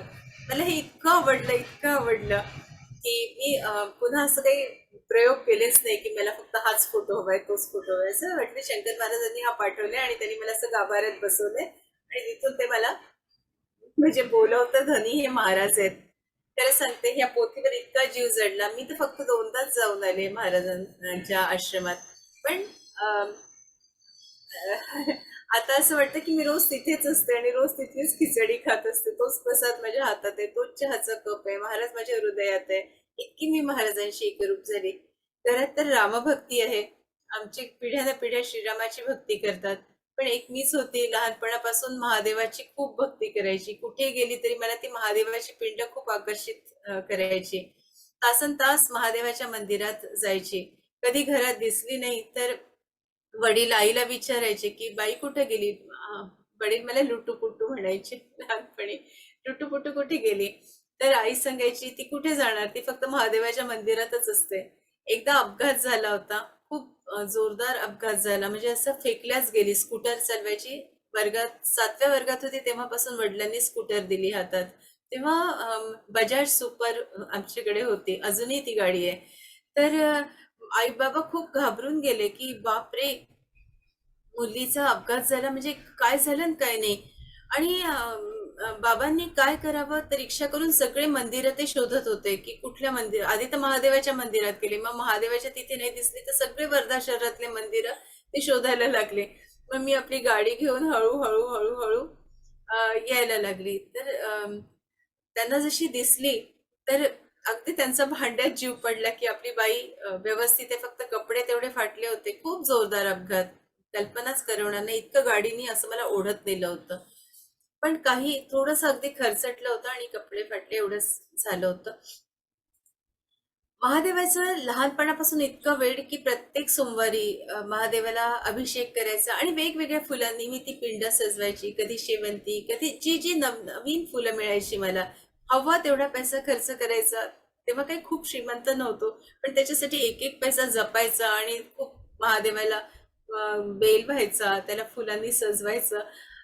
Speaker 1: मला हे इतकं आवडलं, इतकं आवडलं की मी पुन्हा असं काही प्रयोग केलेच नाही की मला फक्त हाच फोटो हवाय, तोच फोटो हवाय. असं वाटलं शंकर महाराजांनी हा पाठवले आणि त्यांनी मला असं गाभाऱ्यात बसवलंय आणि तिथून ते मला म्हणजे बोलवतं धनी हे महाराज आहेत. त्याला सांगते, ह्या पोथीवर इतका जीव जडला. मी तर फक्त दोनदाच जाऊन आले महाराजांच्या आश्रमात. पण अं, आता असं वाटतं की मी रोज तिथेच असते आणि रोज तिथेच खिचडी खात असते. तोच प्रसाद माझ्या हातात आहे, तोच चहाचा कप आहे, महाराज माझ्या हृदयात आहे. इतकी मी महाराजांशी एकरूप झाली. घरात तर रामभक्ती आहे. आमची पिढ्याने पिढ्या श्रीरामाची भक्ती करतात. पण एक मीच होती लहानपणापासून महादेवाची खूप भक्ती करायची. कुठे गेली तरी मला ती महादेवाची पिंड खूप आकर्षित करायची. तासन तास महादेवाच्या मंदिरात जायची. कधी घरात दिसली नाही तर वडील आईला विचारायचे की बाई कुठे गेली. वडील मला लुटूपुटू म्हणायचे लहानपणी. लुटूपुटू कुठे गेली. तर आई सांगायची ती कुठे जाणार, ती फक्त महादेवाच्या मंदिरातच असते. एकदा अपघात झाला होता, खूप जोरदार अपघात झाला. म्हणजे असं फेकल्याच गेली. स्कूटर चालवायची. वर्गात 7व्या वर्गात होती तेव्हापासून वडिलांनी स्कूटर दिली हातात. तेव्हा बजाज सुपर आमच्याकडे होती, अजूनही ती गाडी आहे. तर आई बाबा खूप घाबरून गेले की बापरे, मुलीचा अपघात झाला म्हणजे काय झालं आणि काय नाही. आणि बाबांनी काय करावं तर रिक्षा करून सगळे मंदिर ते शोधत होते की कुठल्या मंदिर. आधी तर महादेवाच्या मंदिरात गेले, मग महादेवाच्या तिथे नाही दिसले तर सगळे वर्धा शहरातले मंदिर ते शोधायला लागले. मग मी आपली गाडी घेऊन हळूहळू हळूहळू यायला लागली. तर त्यांना जशी दिसली तर अगदी त्यांचा भांड्यात जीव पडला की आपली बाई व्यवस्थित आहे, फक्त कपडे तेवढे फाटले होते. खूप जोरदार अपघात, कल्पनाच करवणार नाही. इतकं गाडीनी असं मला ओढत नेलं होतं. पण काही थोडंसं अगदी खरचटलं होतं आणि कपडे फाटले एवढंच झालं होतं. महादेवाचं लहानपणापासून इतकं वेळ की प्रत्येक सोमवारी महादेवाला अभिषेक करायचा आणि वेगवेगळ्या फुलांनी मी ती पिंड सजवायची. कधी शेवंती, कधी जी जी नवीन फुलं मिळायची मला, हवा तेवढा पैसा खर्च करायचा. तेव्हा काही खूप श्रीमंत नव्हतो, पण त्याच्यासाठी एक एक पैसा जपायचा आणि खूप महादेवाला बेल व्हायचा, त्याला फुलांनी सजवायचं.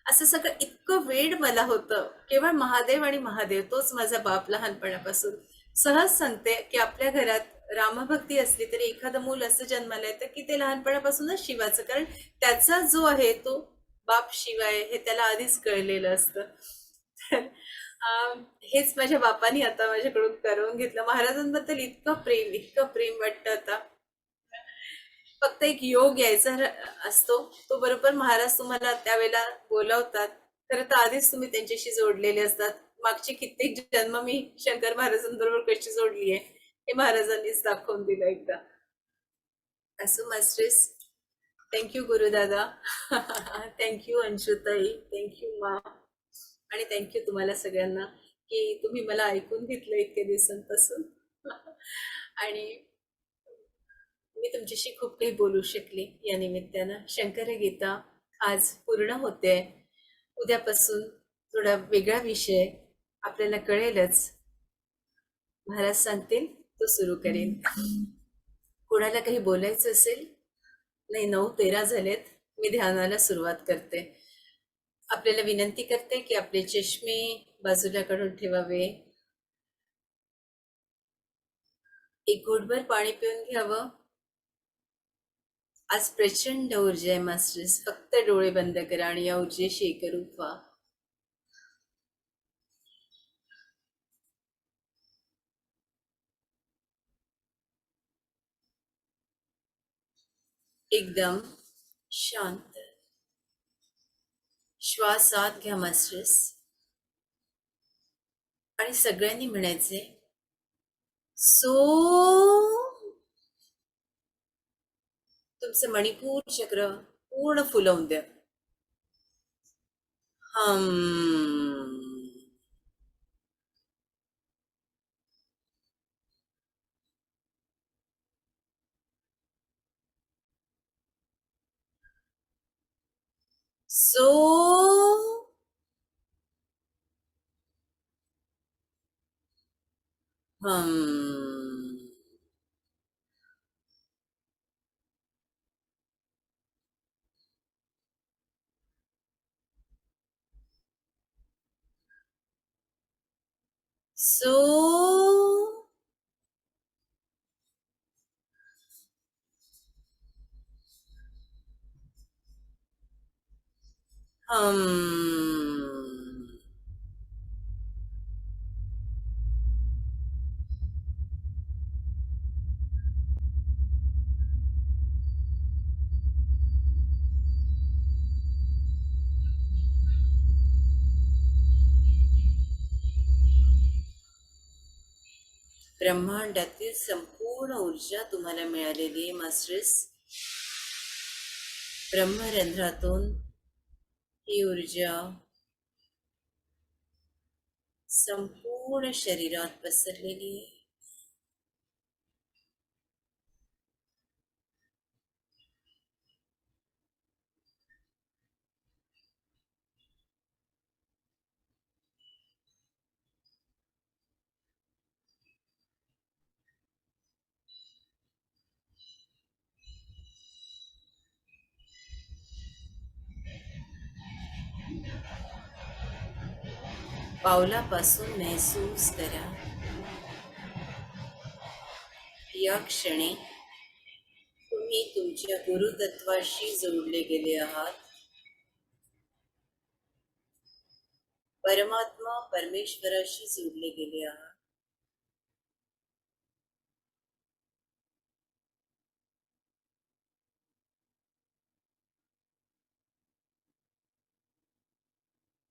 Speaker 1: असं सगळं इतकं वेड मला होतं. केवळ महादेव आणि महादेव तोच माझा बाप लहानपणापासून. सहज सांगते की आपल्या घरात रामभक्ती असली तरी एखादं मूल असं जन्माला येतं की ते लहानपणापासूनच शिवाचं, कारण त्याचा जो आहे तो बाप शिवाय हे त्याला आधीच कळलेलं असतं. तर हेच माझ्या बापानी आता माझ्याकडून करवून घेतलं. महाराजांबद्दल इतकं प्रेम वाटतं आता. फक्त एक योग यायचा असतो, तो बरोबर महाराज तुम्हाला त्यावेळेला बोलावतात. खरं तर आधीच तुम्ही त्यांच्याशी जोडलेले असतात. मागचे कित्येक जन्म मी शंकर महाराजांबरोबर कशी जोडली आहे हे महाराजांनीच दाखवून दिलं एकदा. असो masters. Thank you Gurudada. Thank you अंशुताई, thank you मा, आणि थँक्यू तुम्हाला सगळ्यांना की तुम्ही मला ऐकून घेतलं इतक्या दिवसांपासून. आणि मी तुमच्याशी खूप काही बोलू शकले या निमित्तानं. शंकर गीता आज पूर्ण होते. उद्यापासून थोडा वेगळा विषय आपल्याला कळेलच. महाराज सांगतील तो सुरू करेन. कोणाला काही बोलायचं असेल? नाही, 9:13 झालेत. मी ध्यानाला सुरुवात करते. आपल्याला विनंती करते की आपले चष्मे बाजूला काढून ठेवावे. एक घोटभर पाणी पिऊन घ्यावं. आज प्रचंड ऊर्जा आहे मास्टर्स. फक्त डोळे बंद करा आणि या ऊर्जेशी एकरूप व्हा. एकदम शांत श्वास आत घ्या मास्टर्स. आणि सगळ्यांनी म्हणायचे सो. तुमचं मणिपूर चक्र पूर्ण फुलवून द्या. हम. सो हम सो हम ब्रह्मांडातील संपूर्ण ऊर्जा तुम्हाला मिळालेली आहे मास्टर्स. ब्रह्मरंध्रातून ही ऊर्जा संपूर्ण शरीरात पसरलेली आहे. पावलापासून महसूस करा, या क्षणी तुम्ही तुमच्या गुरुतत्वाशी जोडले गेले आहात. परमात्मा परमेश्वराशी जोडले गेले आहात.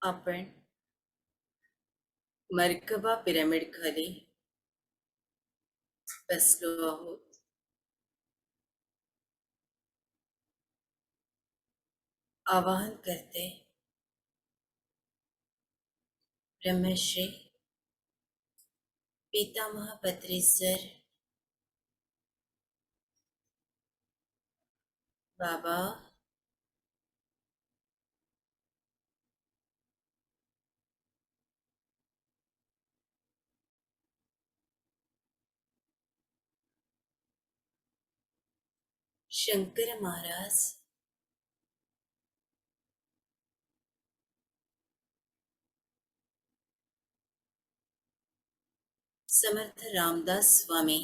Speaker 1: आपण मर्कबा पिरामिड खाली बसलो आहोत. आवाहन करते, ब्रह्मश्री पितामह पत्री सर, बाबा, शंकर महाराज, समर्थ रामदास स्वामी,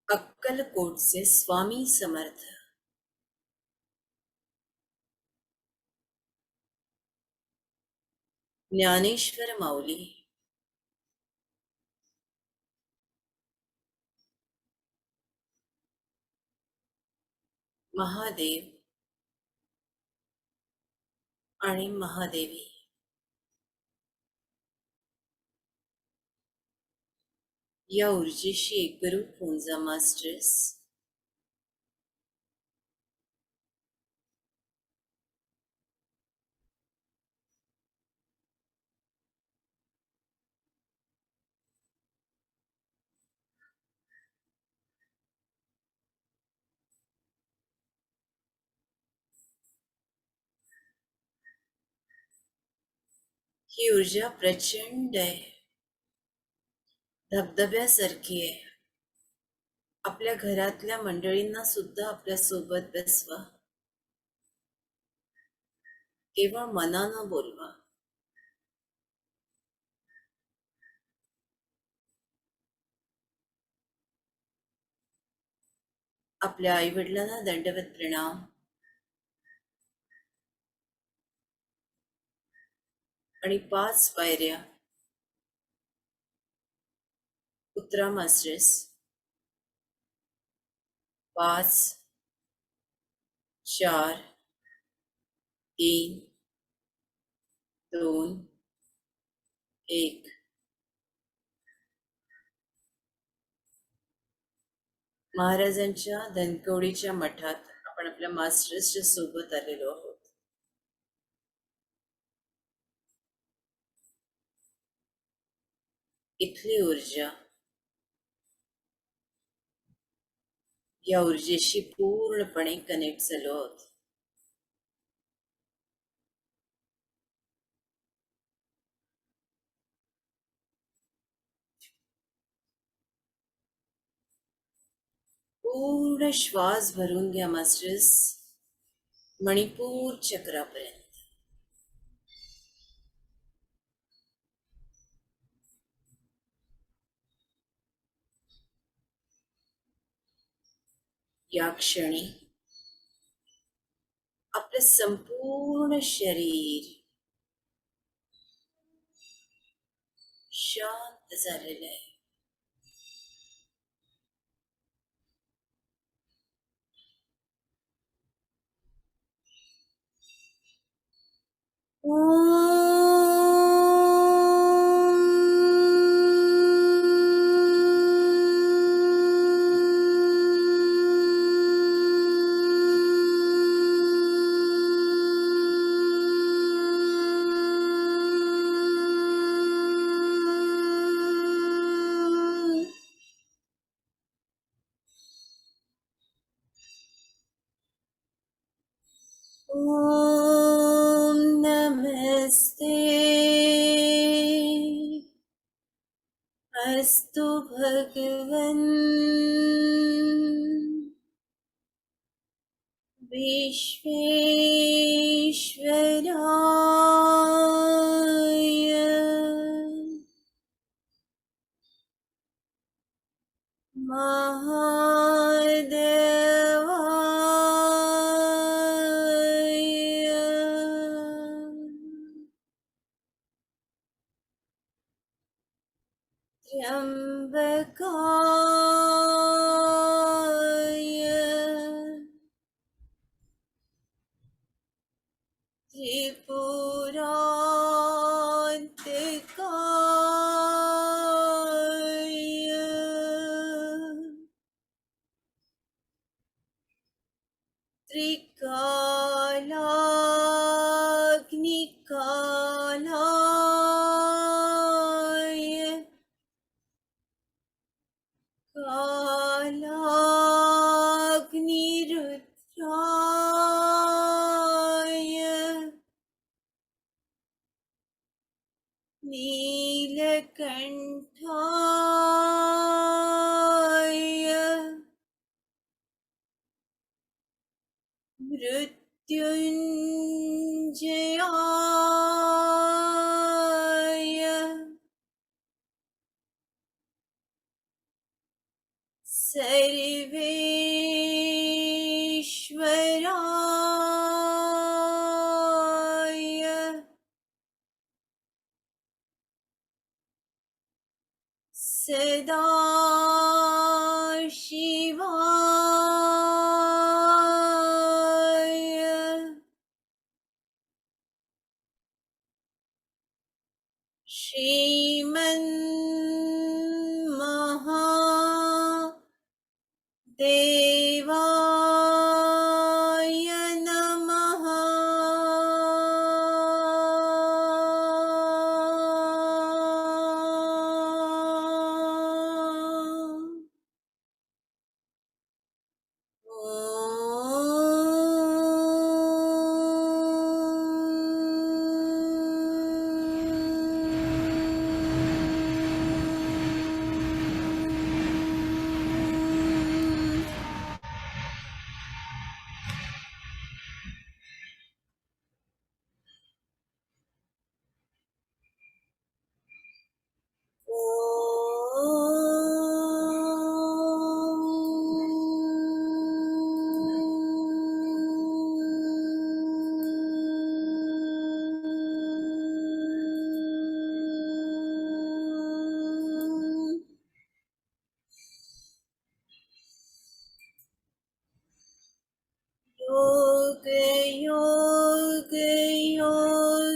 Speaker 1: अक्कलकोटचे स्वामी समर्थ, ज्ञानेश्वर माऊली, महादेव आणि महादेवी, या ऊर्जेशी एकरूप होऊन जा मास्टर्स. ही ऊर्जा प्रचंड आहे, धबधब्यासारखी आहे. आपल्या घरातल्या मंडळींना सुद्धा आपल्या सोबत बसवा, केवळ मनानं बोलवा. आपल्या आई वडिलांना दंडवत प्रणाम आणि 5 पायऱ्या उतरा मास्टर्स. 5, 4, 3, 2, 1. महाराजांच्या धनकवडीच्या मठात आपण आपल्या मास्टर्सच्या सोबत आलेलो आहोत. इथली ऊर्जा या ऊर्जेशी पूर्णपणे कनेक्ट झालो आहोत. पूर्ण श्वास भरून घ्या मास्टर्स, मणिपूर चक्रापर्यंत. या क्षणी आपलं संपूर्ण शरीर शांत झालेलं आहे. ओम नमस्ते अस्तु भगवन् विश्वेश्वराय महादेवाय त्र्यंबकाय त्रिपुरांतकाय त्रिकालाग्निकालाय कालाग्निरुद्राय नीलकंठाय मृत्युंजयाय सर्वेश्वराय सदाशिवाय श्रीमन्महादेवाय नमः. योग योग योगेश्वराय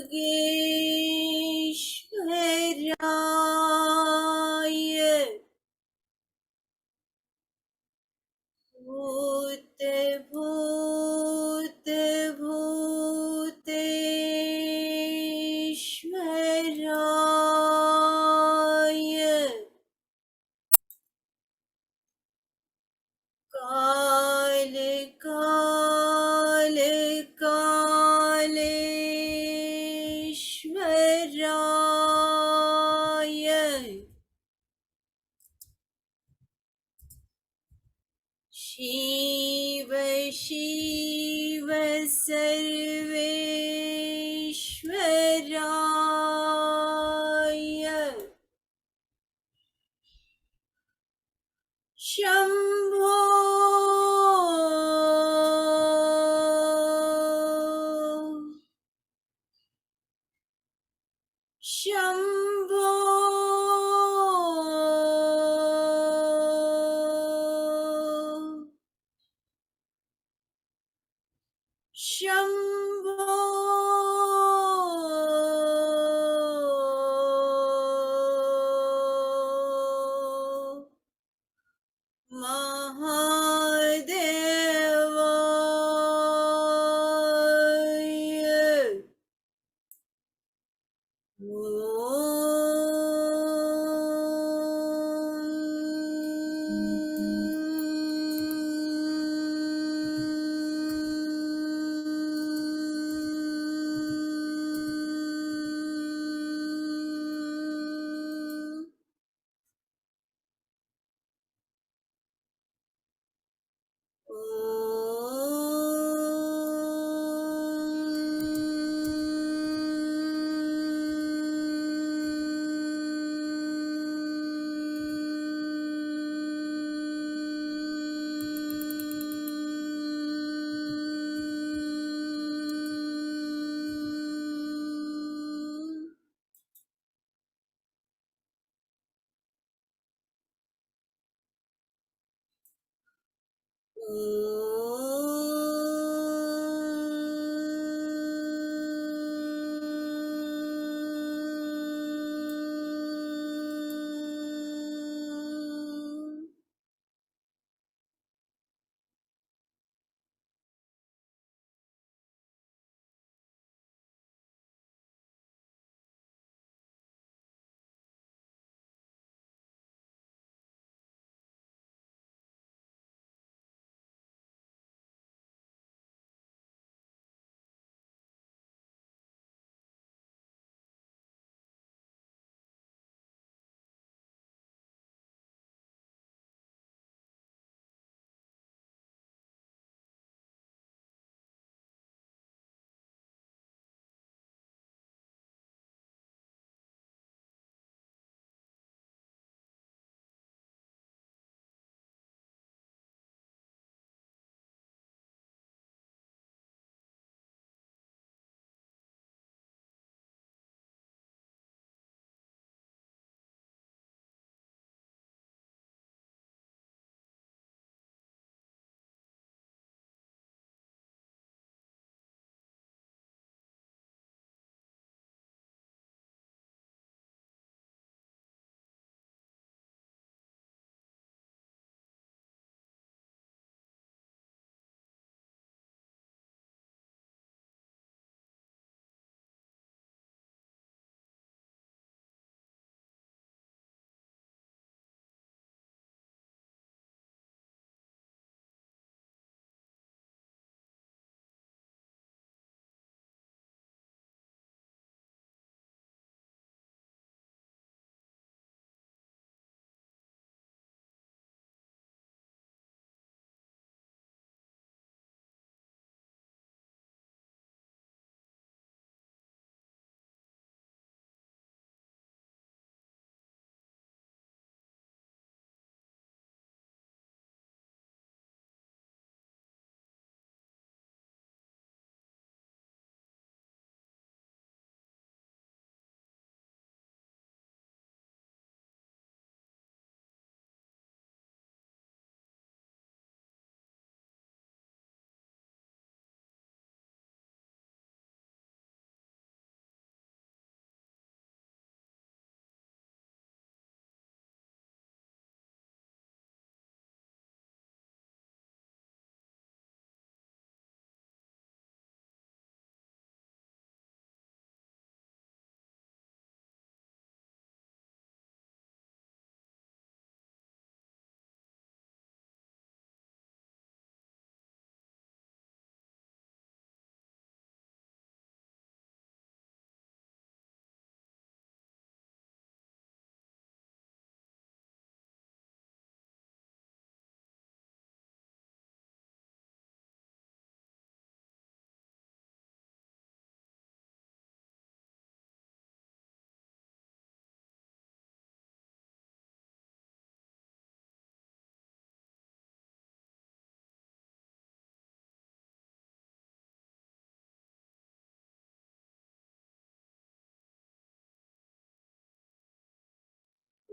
Speaker 1: भूत भूत भूतेश्वराय शिव सर्वेश्वराय शंभो शंभो शंभो महादेवाय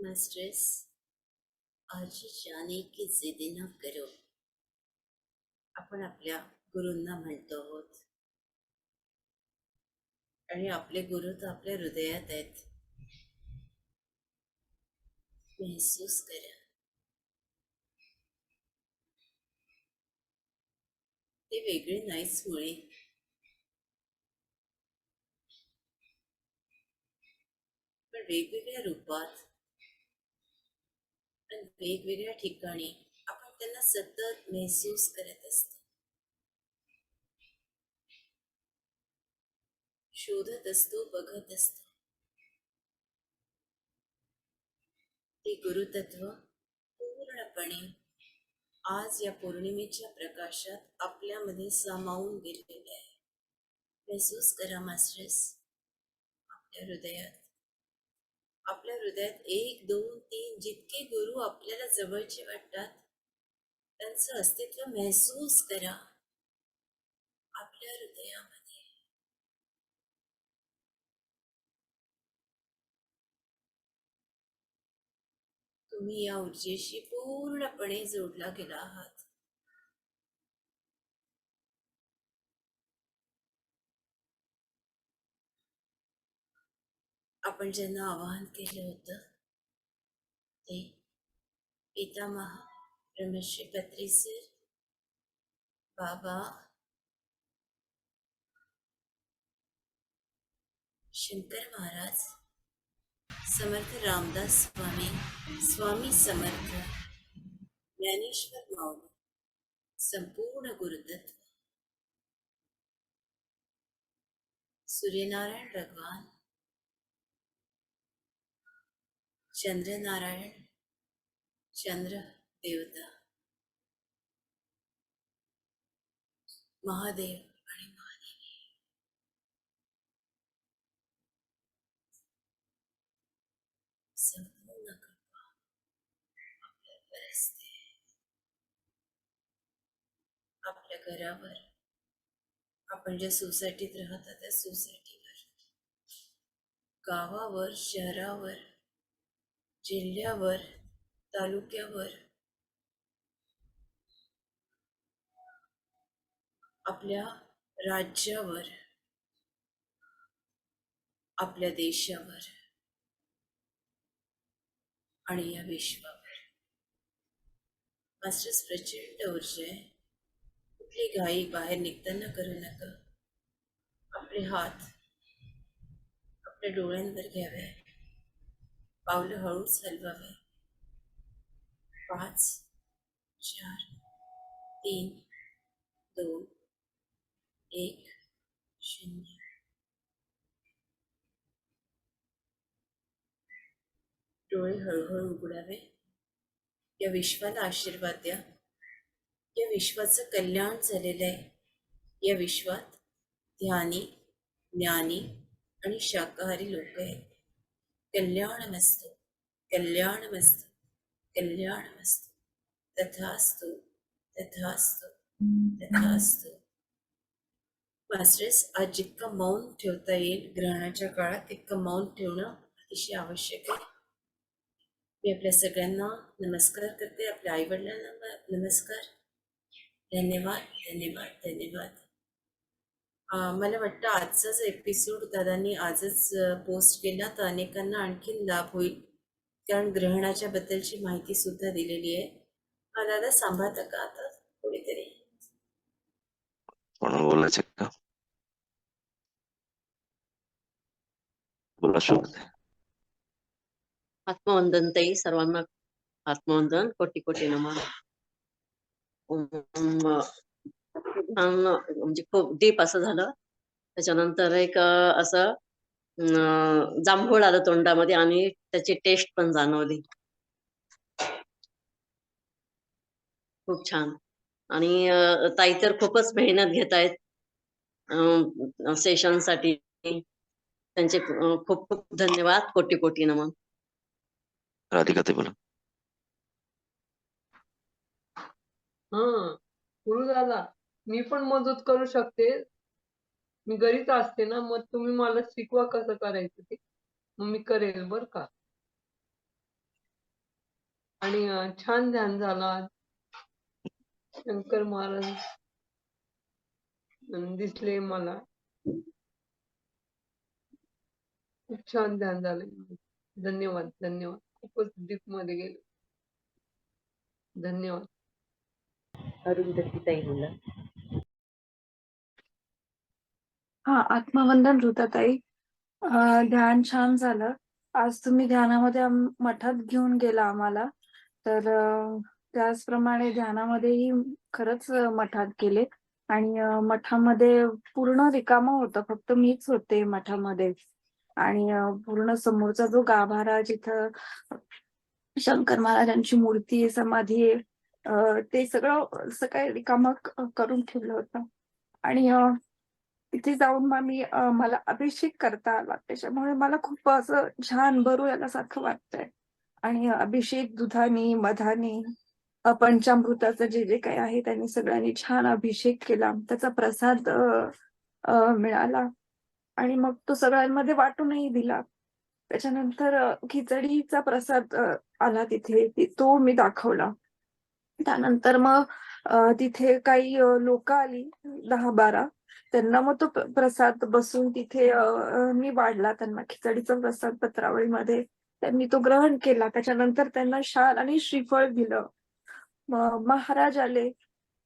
Speaker 1: मास्टर्स, आज जाने की जिद न करो, आपण आपल्या गुरूंना म्हणतो आहोत. आणि आपले गुरु तर आपल्या हृदयात आहेत. महसूस करा. ते वेगळे नाहीच मुळे, पण वेगवेगळ्या रूपात आणि वेगवेगळ्या ठिकाणी आपण त्यांना सतत महसूस करत असतो, शोधत असतो, बघत असतो. ते गुरुतत्व पूर्णपणे आज या पौर्णिमेच्या प्रकाशात आपल्यामध्ये सामावून गेलेले आहे. महसूस करा मास्टर्स. आपल्या हृदयात 1, 2, 3 जितके गुरु आपल्याला जवळचे वाटतात त्यांचं अस्तित्व महसूस करा आपल्या हृदयामध्ये. तुम्ही या ऊर्जेशी पूर्णपणे जोडला गेला आहात. आपण ज्यांना आवाहन केलं होतं ते पितामह ब्रह्मश्री पत्री सर, बाबा, शंकर महाराज, समर्थ रामदास स्वामी, स्वामी समर्थ, ज्ञानेश्वर माऊली, संपूर्ण गुरुतत्व, सूर्यनारायण भगवान, चंद्रनारायण, चंद्र देवता, महादेव आणि महादेवी, संपूर्ण कृपा आपल्यावर असते. आपल्या घरावर, आपण ज्या सोसायटीत राहता त्या सोसायटीवर, गावावर, शहरावर, जिल्ह्यावर, तालुक्यावर, आपल्या राज्यावर, आपल्या देशावर आणि या विश्वावर. मास्टर्स प्रचंड ऊर्जा आहे. कुठली घाई बाहेर निघताना करू नका. आपले हात आपल्या डोळ्यांवर घ्यावे, पावलं हळूच हलवावे. 5, 4, 3, 2, 1, 0. डोळे हळूहळू उघडावे. या विश्वाला आशीर्वाद द्या. या विश्वाचं कल्याण झालेलं आहे. या विश्वात ध्यानी, ज्ञानी आणि शाकाहारी लोक आहेत. कल्याणमस्तु, कल्याणमस्तु, कल्याणमस्तु. तथास्तु, तथास्तु, तथास्तु. मास्टर्स, आज जितकं मौन ठेवता येईल ग्रहणाच्या काळात तितकं मौन ठेवणं अतिशय आवश्यक आहे. मी आपल्या सगळ्यांना नमस्कार करते. आपल्या आईवडिलांना नमस्कार. धन्यवाद, धन्यवाद, धन्यवाद. मला वाटतं आजचाच एपिसोड दादांनी आजच पोस्ट केला तर अनेकांना आणखीन लाभ होईल, कारण ग्रहणाच्या बद्दलची माहिती सुद्धा दिलेली आहे. दादा सांभाळता का आता कोणीतरी?
Speaker 2: कोण बोलायचं का? बोला. शुभ
Speaker 3: आत्मवंदन ताई, सर्वांना आत्मवंदन, कोटी कोटी नमन. म्हणजे खूप डीप असं झालं. त्याच्यानंतर एक असं जांभूळ आलं तोंडामध्ये आणि त्याची टेस्ट पण जाणवली. खूप छान. आणि ताई तर खूपच मेहनत घेत आहेत सेशन साठी. त्यांचे खूप खूप धन्यवाद, कोटी कोटी नमन.
Speaker 2: राधिका ते बोला.
Speaker 4: गुरुदादा, मी पण मदत करू शकते. मी घरीच असते ना, मग तुम्ही मला शिकवा कसं करायचं ते, मग मी करेल बर का. आणि छान ध्यान झालं आज. शंकर महाराज दिसले मला. खूप छान ध्यान झालं. धन्यवाद, धन्यवाद. खूपच डीप मध्ये गेले. धन्यवाद.
Speaker 3: अरुंधतीताई बोला.
Speaker 5: हा, आत्मवंदन ताई. ध्यान छान झालं. आज तुम्ही ध्यानामध्ये मठात घेऊन गेला आम्हाला. तर त्याचप्रमाणे ध्यानामध्येही खरंच मठात गेले आणि मठामध्ये पूर्ण रिकामं होतं. फक्त मीच होते मठामध्ये आणि पूर्ण समोरचा जो गाभारा जिथं शंकर महाराजांची मूर्ती आहे, समाधी आहे, ते सगळं सकाळी रिकामं करून ठेवलं होतं. आणि तिथे जाऊन मग मला अभिषेक करता आला. त्याच्यामुळे मला खूप असं छान बरू याल्यासारखं वाटतंय. आणि अभिषेक दुधाने, मधाने, पंचामृताचं जे जे काही आहे त्यांनी सगळ्यांनी छान अभिषेक केला. त्याचा प्रसाद मिळाला आणि मग तो सगळ्यांमध्ये वाटूनही दिला. त्याच्यानंतर खिचडीचा प्रसाद आला तिथे, तो मी दाखवला. त्यानंतर मग तिथे काही लोक आली 10-12. त्यांना मग तो प्रसाद बसून तिथे मी वाढला त्यांना खिचडीचा प्रसाद पत्रावळीमध्ये. त्यांनी तो ग्रहण केला. त्याच्यानंतर त्यांना शाल आणि श्रीफळ दिलं. मग महाराज आले.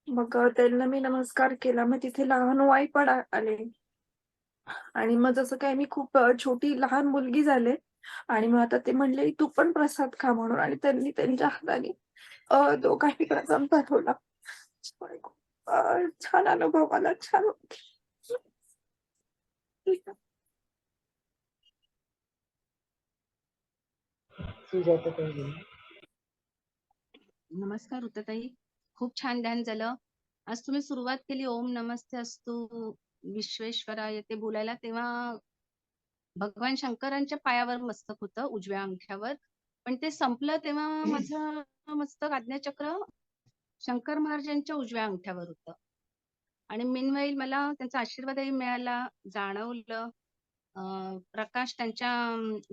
Speaker 5: मग त्यांना मी नमस्कार केला. मग तिथे लहानोबाई पण आले आणि मग जसं काय मी खूप छोटी लहान मुलगी झाले आणि मग आता ते म्हणले तू पण प्रसाद खा म्हणून आणि त्यांनी त्यांच्या हाताने दोघांनी प्रसाद पाठवला. छान अनुभव मला छान.
Speaker 3: सुजाताताई बोला.
Speaker 6: नमस्कार ताई. खूप छान ध्यान झालं. आज तुम्ही सुरुवात केली ओम नमस्ते अस्तु विश्वेश्वराय ते बोलायला, तेव्हा भगवान शंकरांच्या पायावर मस्तक होतं, उजव्या अंगठ्यावर. पण ते संपलं तेव्हा माझं मस्तक आज्ञाचक्र शंकर महाराजांच्या उजव्या अंगठ्यावर होतं. आणि मीनवाईल मला त्यांचा आशीर्वादही मिळाला, जाणवलं. प्रकाश त्यांच्या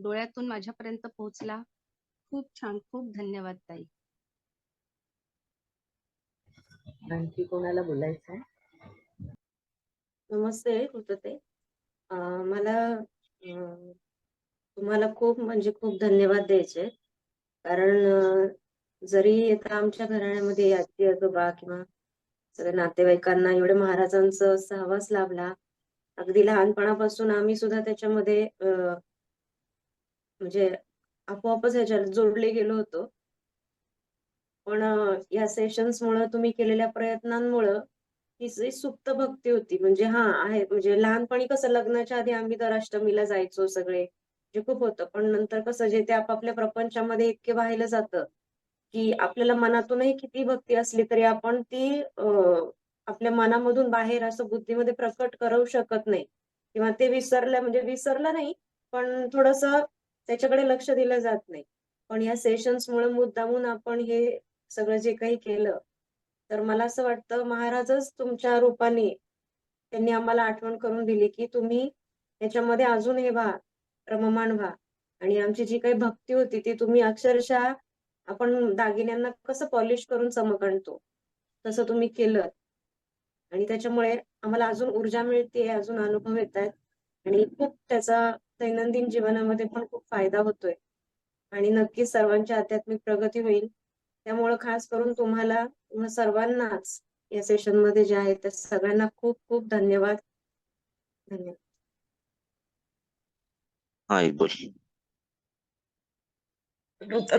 Speaker 6: डोळ्यातून माझ्यापर्यंत पोहोचला. खूप छान. खूप धन्यवाद ताई.
Speaker 3: आणखी कोणाला बोलायचंय?
Speaker 7: नमस्ते कृतते. मला तुम्हाला खूप म्हणजे खूप धन्यवाद द्यायचे. कारण जरी आता आमच्या घराण्यामध्ये आजी आजोबा किंवा सगळ्या नातेवाईकांना एवढे महाराजांचं सहवास लाभला, अगदी लहानपणापासून आम्ही सुद्धा त्याच्यामध्ये म्हणजे आपोआपच ह्याच्यात जोडले गेलो होतो. पण या सेशन्समुळे तुम्ही केलेल्या प्रयत्नांमुळं ही जी सुप्त भक्ती होती, म्हणजे आहे म्हणजे लहानपणी कसं लग्नाच्या आधी आम्ही तर अष्टमीला जायचो सगळे, जे खूप होतं. पण नंतर कसं जे ते आपापल्या प्रपंचामध्ये इतके वाहिलं जातं की आपल्याला मनातूनही किती भक्ती असली तरी आपण ती आपल्या मनामधून बाहेर असं बुद्धीमध्ये प्रकट करू शकत नाही किंवा ते म्हणजे विसरलं नाही, पण थोडस त्याच्याकडे लक्ष दिलं जात नाही. पण या सेशन्समुळे मुद्दामून आपण हे सगळं जे काही केलं, तर मला असं वाटतं महाराजच तुमच्या रूपाने त्यांनी आम्हाला आठवण करून दिली की तुम्ही याच्यामध्ये अजून हे व्हा, रममाण व्हा. आणि आमची जी काही भक्ती होती ती तुम्ही अक्षरशः आपण दागिन्यांना कसं पॉलिश करून चमक आणतो तसं तुम्ही केलं. आणि त्याच्यामुळे आम्हाला अजून ऊर्जा मिळते, अजून अनुभव येत आहेत आणि खूप त्याचा दैनंदिन जीवनामध्ये पण खूप फायदा होतोय आणि नक्कीच सर्वांची आध्यात्मिक प्रगती होईल. त्यामुळे खास करून तुम्हाला सर्वांनाच या सेशन मध्ये जे आहेत त्या सगळ्यांना खूप खूप धन्यवाद. धन्यवाद.
Speaker 2: हा, एक बोल.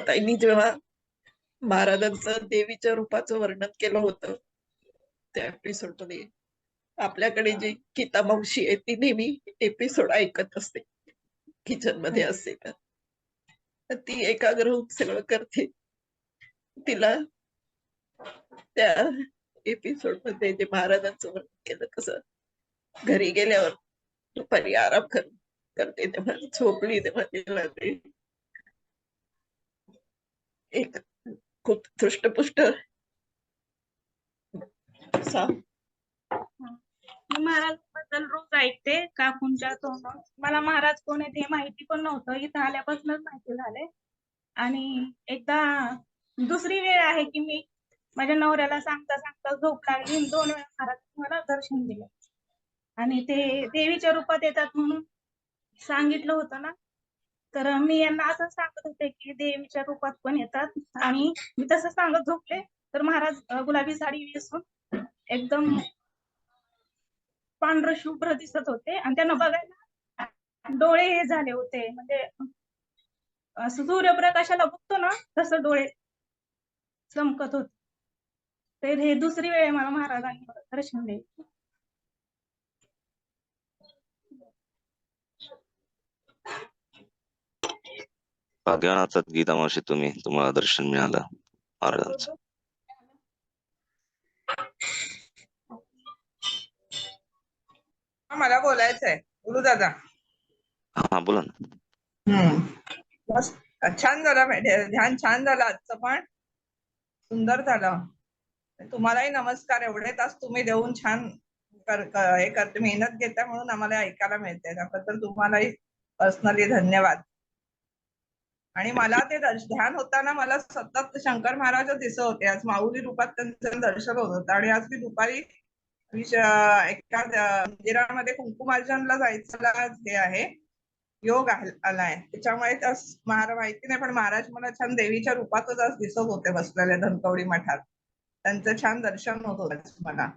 Speaker 8: ताईंनी जेव्हा महाराजांचं देवीच्या रूपाचं वर्णन केलं होतं त्या एपिसोड मध्ये, आपल्याकडे जी गीता मावशी आहे ती नेहमी एपिसोड ऐकत असते किचन मध्ये असते तर ती एकाग्र होऊन सगळं करते. तिला त्या एपिसोड मध्ये जे महाराजांचं वर्णन केलं, कसं घरी गेल्यावर दुपारी आराम करते तेव्हा झोपली तेव्हा तिला ते एक खूप दृष्टपुष्ट
Speaker 9: मी महाराजांबद्दल रोज ऐकते काकूंच्या तोंडून. मला महाराज कोण आहेत हे माहिती पण नव्हतं, इथं आल्यापासूनच माहिती झाले. आणि एकदा दुसरी वेळ आहे की मी माझ्या नवऱ्याला सांगता सांगता झोप लागली आणि 2 वेळा महाराज मला दर्शन दिलं आणि ते देवीच्या रूपात येतात म्हणून सांगितलं होतं ना, तर मी यांना असं सांगत होते की देवीच्या रूपात पण येतात आणि मी तसं सांगत झोपले तर महाराज गुलाबी साडी नेसून एकदम पांढरं शुभ्र दिसत होते आणि त्यांना बघायला डोळे हे झाले होते, म्हणजे असं सूर्यप्रकाशाला बघतो ना तसं डोळे चमकत होते. तर हे दुसरी वेळ आहे मला महाराजांनी दर्शन दिले.
Speaker 2: भाग्यवान आहात गीता मावशी तुम्ही, तुम्हाला दर्शन मिळालं महाराजांचं.
Speaker 10: मला बोलायचंय गुरुदादा.
Speaker 2: हा बोला ना.
Speaker 10: मस्त छान झालं ध्यान, छान झालं आजचं पण सुंदर झालं. तुम्हालाही नमस्कार. एवढे तास तुम्ही देऊन छान हे करते, मेहनत घेता म्हणून आम्हाला ऐकायला मिळते, त्याबद्दल तुम्हालाही पर्सनली धन्यवाद. आणि मला ते ध्यान होताना मला सतत शंकर महाराज दिसत होते. आज माऊली रूपात त्यांचं दर्शन होत होतं आणि आज मी दुपारी एका मंदिरामध्ये कुंकुमार्जनला जायचं हे आहे, योग आलाय, त्याच्यामुळे माहिती नाही पण महाराज मला छान देवीच्या रूपातच आज दिसत होते बसलेले धनकवडी मठात. त्यांचं छान दर्शन होत होतं मला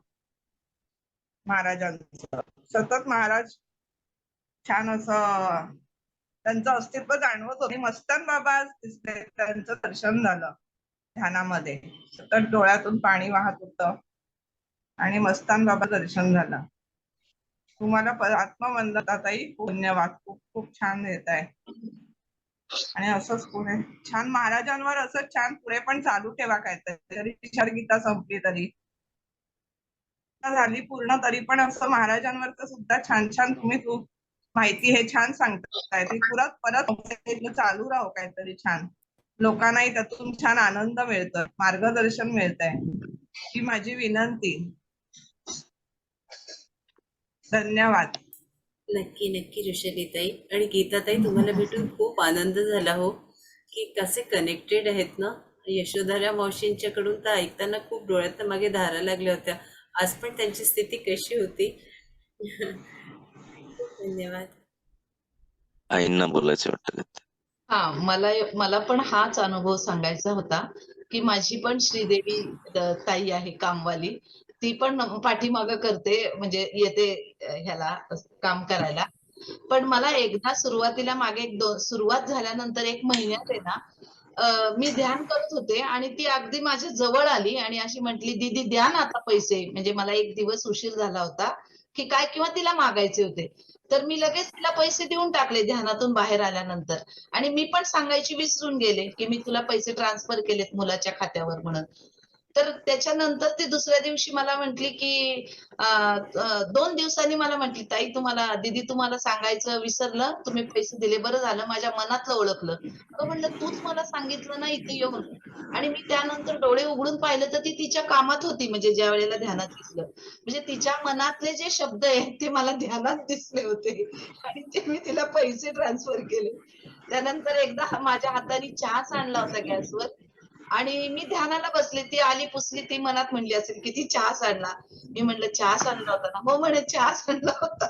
Speaker 10: महाराजांचं. सतत महाराज छान असं त्यांचं अस्तित्व जाणवत होते. मस्तान बाबा आज दिसले, त्यांचं दर्शन झालं ध्यानामध्ये. सतत डोळ्यातून पाणी वाहत होतं आणि मस्तान बाबा दर्शन झालं. तुम्हाला आत्मवंदनाताई धन्यवाद. खूप खूप छान येत आहे आणि असंच पुढे छान महाराजांवर असंच छान पुढे पण चालू ठेवा. काहीतरी गीता संपली तरी झाली पूर्ण, तरी पण असं महाराजांवरच सुद्धा छान छान तुम्ही माहिती हे छान सांगताय. ती परत चालू राहो काहीतरी छान. लोकांनाही त्यातून छान आनंद मिळतोय, मार्गदर्शन मिळतंय. ही माझी विनंती. धन्यवाद.
Speaker 1: नक्की नक्की ऋषलीताई आणि गीताताई, तुम्हाला भेटून खूप आनंद झाला हो, की कसे कनेक्टेड आहेत ना. यशोधरा मावशींच्याकडून तर ऐकताना खूप डोळ्यात मागे धारा लागल्या होत्या. आज पण त्यांची स्थिती कशी होती. धन्यवाद.
Speaker 2: आईंना बोलायचं वाटतं.
Speaker 11: हा, मला पण हाच अनुभव सांगायचा होता की माझी पण श्रीदेवी ताई आहे कामवाली, ती पण पाठीमागं करते, म्हणजे येते ह्याला काम करायला. पण मला एकदा सुरुवातीला मागे सुरुवात झाल्यानंतर 1 महिन्यात आहे ना, मी ध्यान करत होते आणि ती अगदी माझ्या जवळ आली आणि अशी म्हटली, दीदी द्या ना आता पैसे. म्हणजे मला 1 दिवस उशीर झाला होता की काय, किंवा तिला मागायचे होते. तर मी लगेच तिला पैसे देऊन टाकले ध्यानातून बाहेर आल्यानंतर. आणि मी पण सांगायची विसरून गेले की मी तुला पैसे ट्रान्सफर केलेत मुलाच्या खात्यावर म्हणून. तर त्याच्यानंतर ती दुसऱ्या दिवशी मला म्हटली की 2 दिवसांनी मला म्हटली, ताई दीदी तुम्हाला सांगायचं विसरलं, तुम्ही पैसे दिले, बरं झालं माझ्या मनातलं ओळखलं. अगं म्हणलं, तूच मला सांगितलं ना इथे येऊन. आणि मी त्यानंतर डोळे उघडून पाहिलं तर ती तिच्या कामात होती, म्हणजे ज्या वेळेला ध्यानात दिसलं. म्हणजे तिच्या मनातले जे शब्द आहेत ते मला ध्यानात दिसले होते आणि ते मी तिला पैसे ट्रान्सफर केले. त्यानंतर एकदा माझ्या हाताने चहा सांडला होता गॅसवर आणि मी ध्यानाला बसले, ती आली पुसली, ती मनात म्हणली असेल की ती चहा सांडला. मी म्हणलं, चहा सांडला होता ना? हो म्हणे, चहा सांडला होता.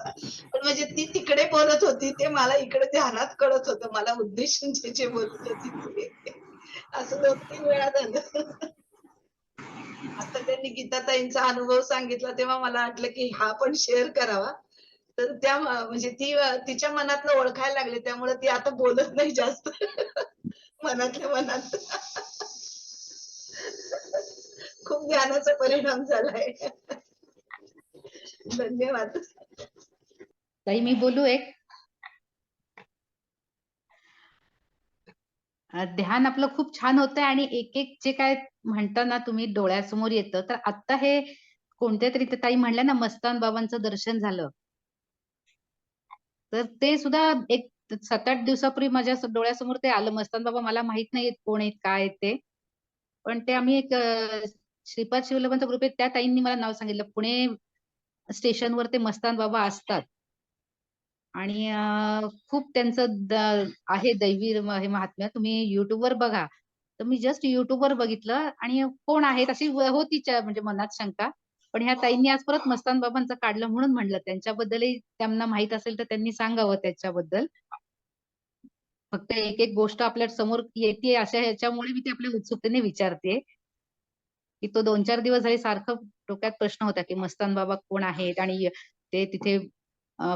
Speaker 11: पण म्हणजे ती तिकडे बोलत होती, ते मला इकडे ध्यानात कळत होतं, मला उद्देशून जे बोलत होती ते. असं 2-3 वेळा झालं. आता त्यांनी गीताताईंचा अनुभव सांगितला तेव्हा मला वाटलं की हा पण शेअर करावा. तर त्या म्हणजे ती तिच्या मनातलं ओळखायला लागले, त्यामुळे ती आता बोलत नाही जास्त. मनातल्या मनात. खूप ध्यानाचा परिणाम झालाय. धन्यवाद.
Speaker 12: ताई मी बोलू एक? ध्यान आपलं खूप छान होतंय आणि एक जे काय म्हणता ना तुम्ही डोळ्यासमोर येतं, तर आता हे कोणत्या तरी ताई म्हणल्या ना मस्तान बाबांचं दर्शन झालं. तर ते सुद्धा एक 7-8 दिवसापूर्वी माझ्या डोळ्यासमोर ते आलं. मस्तान बाबा मला माहित नाहीये कोण आहेत, काय आहेत ते. पण ते आम्ही एक श्रीपाद शिवलबांचा ग्रुप आहे, त्या ताईंनी मला नाव सांगितलं. पुणे स्टेशनवर ते मस्तान बाबा असतात आणि खूप त्यांचं आहे दैवी हे महात्म्य. तुम्ही युट्यूबवर बघा तर मी जस्ट युट्यूबवर बघितलं आणि कोण आहेत अशी होती म्हणजे मनात शंका. पण ह्या ताईंनी आज परत मस्तान बाबांचं काढलं म्हणून म्हणलं त्यांच्याबद्दलही त्यांना माहित असेल तर त्यांनी सांगावं त्याच्याबद्दल. फक्त एक एक गोष्ट आपल्या समोर येते अशा ह्याच्यामुळे मी ते आपल्या उत्सुकतेने विचारते की तो 2-4 दिवस झाले सारखं डोक्यात प्रश्न होता की मस्तान बाबा कोण आहेत आणि ते तिथे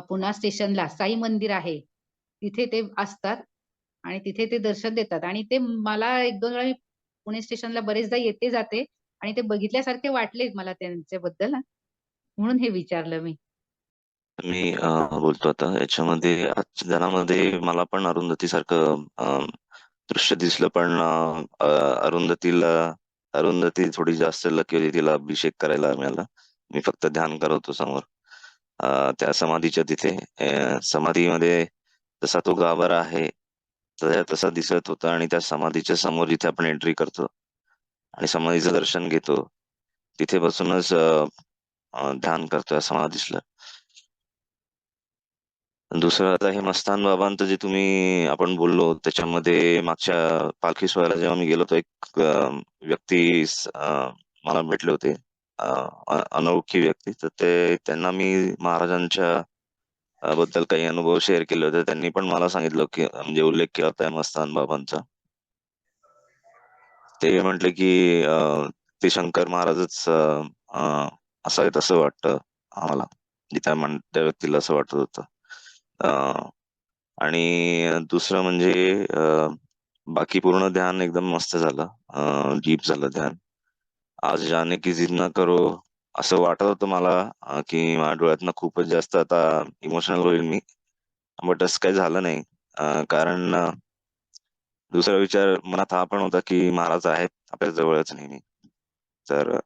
Speaker 12: पुणा स्टेशनला साई मंदिर आहे तिथे ते असतात आणि तिथे ते दर्शन देतात आणि ते मला 1-2 वेळा मी पुणे स्टेशनला बरेचदा येते जाते आणि ते बघितल्यासारखे वाटले मला त्यांच्याबद्दल म्हणून हे विचारलं मी.
Speaker 2: मी बोलतो आता याच्यामध्ये आजच्या जनामध्ये मला पण अरुंधती सारखं दृश्य दिसलं, पण अरुंधती थोडी जास्त लकी होती, तिला अभिषेक करायला मिळाला. मी फक्त ध्यान करत होतो समोर त्या समाधीच्या तिथे. समाधीमध्ये जसा तो गाभारा आहे तसा दिसत होता आणि त्या समाधीच्या समोर जिथे आपण एंट्री करतो आणि समाधीचं दर्शन घेतो तिथे बसूनच ध्यान करतोय असं मला दिसलं. दुसरं आता हे मस्तान बाबांचं जे आपण बोललो त्याच्यामध्ये मागच्या पालखी सोहळ्याला जेव्हा मी गेलो तो एक व्यक्ती मला भेटले होते, अनोळखी व्यक्ती. तर त्यांना मी महाराजांच्या बद्दल काही अनुभव शेअर केले होते. त्यांनी पण मला सांगितलं की म्हणजे उल्लेख केला होता मस्तान बाबांचा. ते म्हटले की ते शंकर महाराजच असावेत असं वाटतं आम्हाला, त्या व्यक्तीला असं वाटत होतं. आणि दुसरं म्हणजे बाकी पूर्ण ध्यान एकदम मस्त झालं, डीप झालं ध्यान. आज जाने की जिद ना करो असं वाटत होतं मला की माझ्या डोळ्यातनं खूपच जास्त आता इमोशनल होईल मी, बट असं काही झालं नाही. कारण दुसरा विचार मनात हा पण होता की महाराज आहेत आपल्या जवळच नेहमी, तर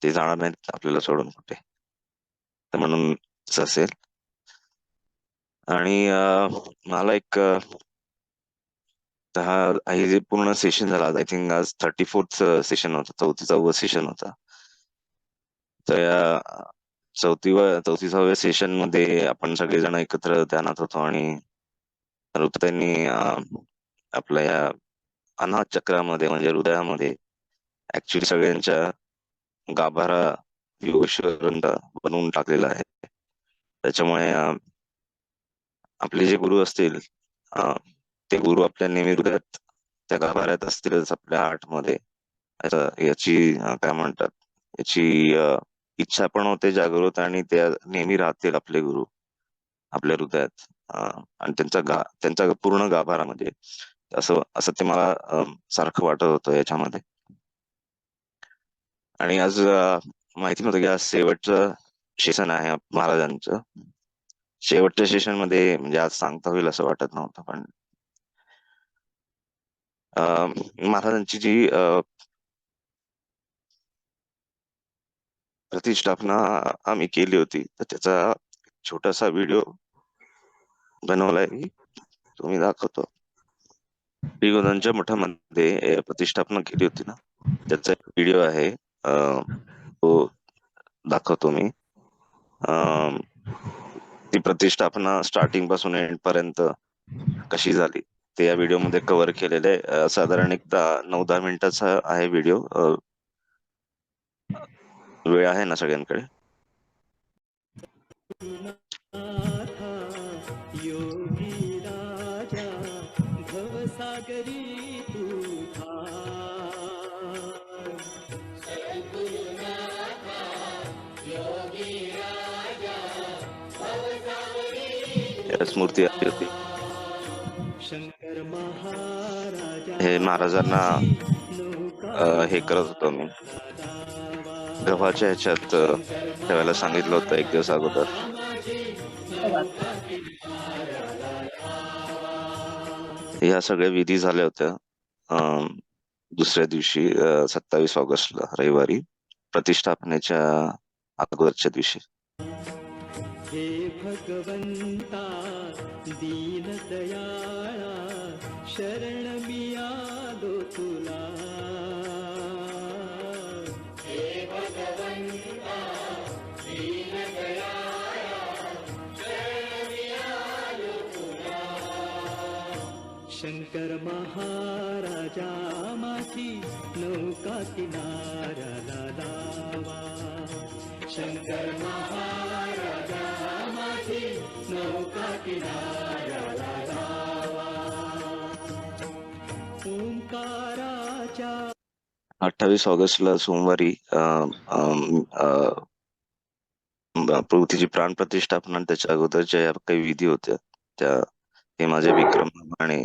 Speaker 2: ते जाणार नाहीत आपल्याला सोडून कुठे, तर म्हणून असं असेल. आणि मला एक हे जे पूर्ण सेशन झालं, आय थिंक आज 34th सेशन होता, 34वा सेशन होता. तर या 34व्या सेशन मध्ये आपण सगळेजण एकत्र ध्यानात होतो आणि त्यांनी आपल्या या अनाहत चक्रामध्ये म्हणजे हृदयामध्ये ऍक्च्युली सगळ्यांच्या गाभारा योगेश्वरांचा बनवून टाकलेला आहे. त्याच्यामुळे आपले जे गुरु असतील ते गुरु आपल्या नेहमी हृदयात त्या गाभाऱ्यात असतीलच, आपल्या आर्टमध्ये. याची काय म्हणतात, याची इच्छा पण होते जागृत आणि त्या नेहमी राहतील आपले गुरु आपल्या हृदयात आणि त्यांचा पूर्ण गाभारा म्हणजे असं ते मला सारखं वाटत होतं याच्यामध्ये. आणि आज माहिती नव्हतं की आज शेवटचं सेशन आहे महाराजांचं. शेवटच्या सेशन मध्ये म्हणजे आज सांगता होईल असं वाटत नव्हतं, पण महाराजांची जी प्रतिष्ठापना आम्ही केली होती तर त्याचा छोटासा व्हिडिओ बनवलाय मी, तुम्ही दाखवतो. श्रीगोंदांच्या मठामध्ये प्रतिष्ठापना केली होती ना, त्याचा व्हिडिओ आहे, तो दाखवतो मी. ती प्रतिष्ठापना स्टार्टिंग पासून एंड पर्यंत कशी झाली ते या व्हिडिओ मध्ये कव्हर केलेलं आहे. साधारण एक 9-10 मिनिटाचा आहे व्हिडिओ. वेळ आहे ना सगळ्यांकडे? योगी राजा भवसागरी स्मृती आली होती. हे महाराजांना हे करत होतो मी, गव्हाच्या ह्याच्यात ठेवायला सांगितलं होतं एक दिवस अगोदर. या सगळ्या विधी झाल्या होत्या दुसऱ्या दिवशी 27 ऑगस्टला रविवारी, प्रतिष्ठापनेच्या अगोदरच्या दिवशी. हे भगवंता दीन दयाळा शरण मी आलो तुला. हे भगवंता दीन दयाळा शरण मी आलो तुला. शंकर
Speaker 13: शंकर महाराजा माझी नौका किनाऱ्याला लावा. शंकर महाराजा माझी नौका किनाऱ्याला लावा. ओंकाराच्या
Speaker 2: 28 ऑगस्टला सोमवारी पृथ्वीची प्राणप्रतिष्ठापना आणि त्याच्या अगोदरच्या या काही विधी होत्या त्या हे माझे विक्रम आणि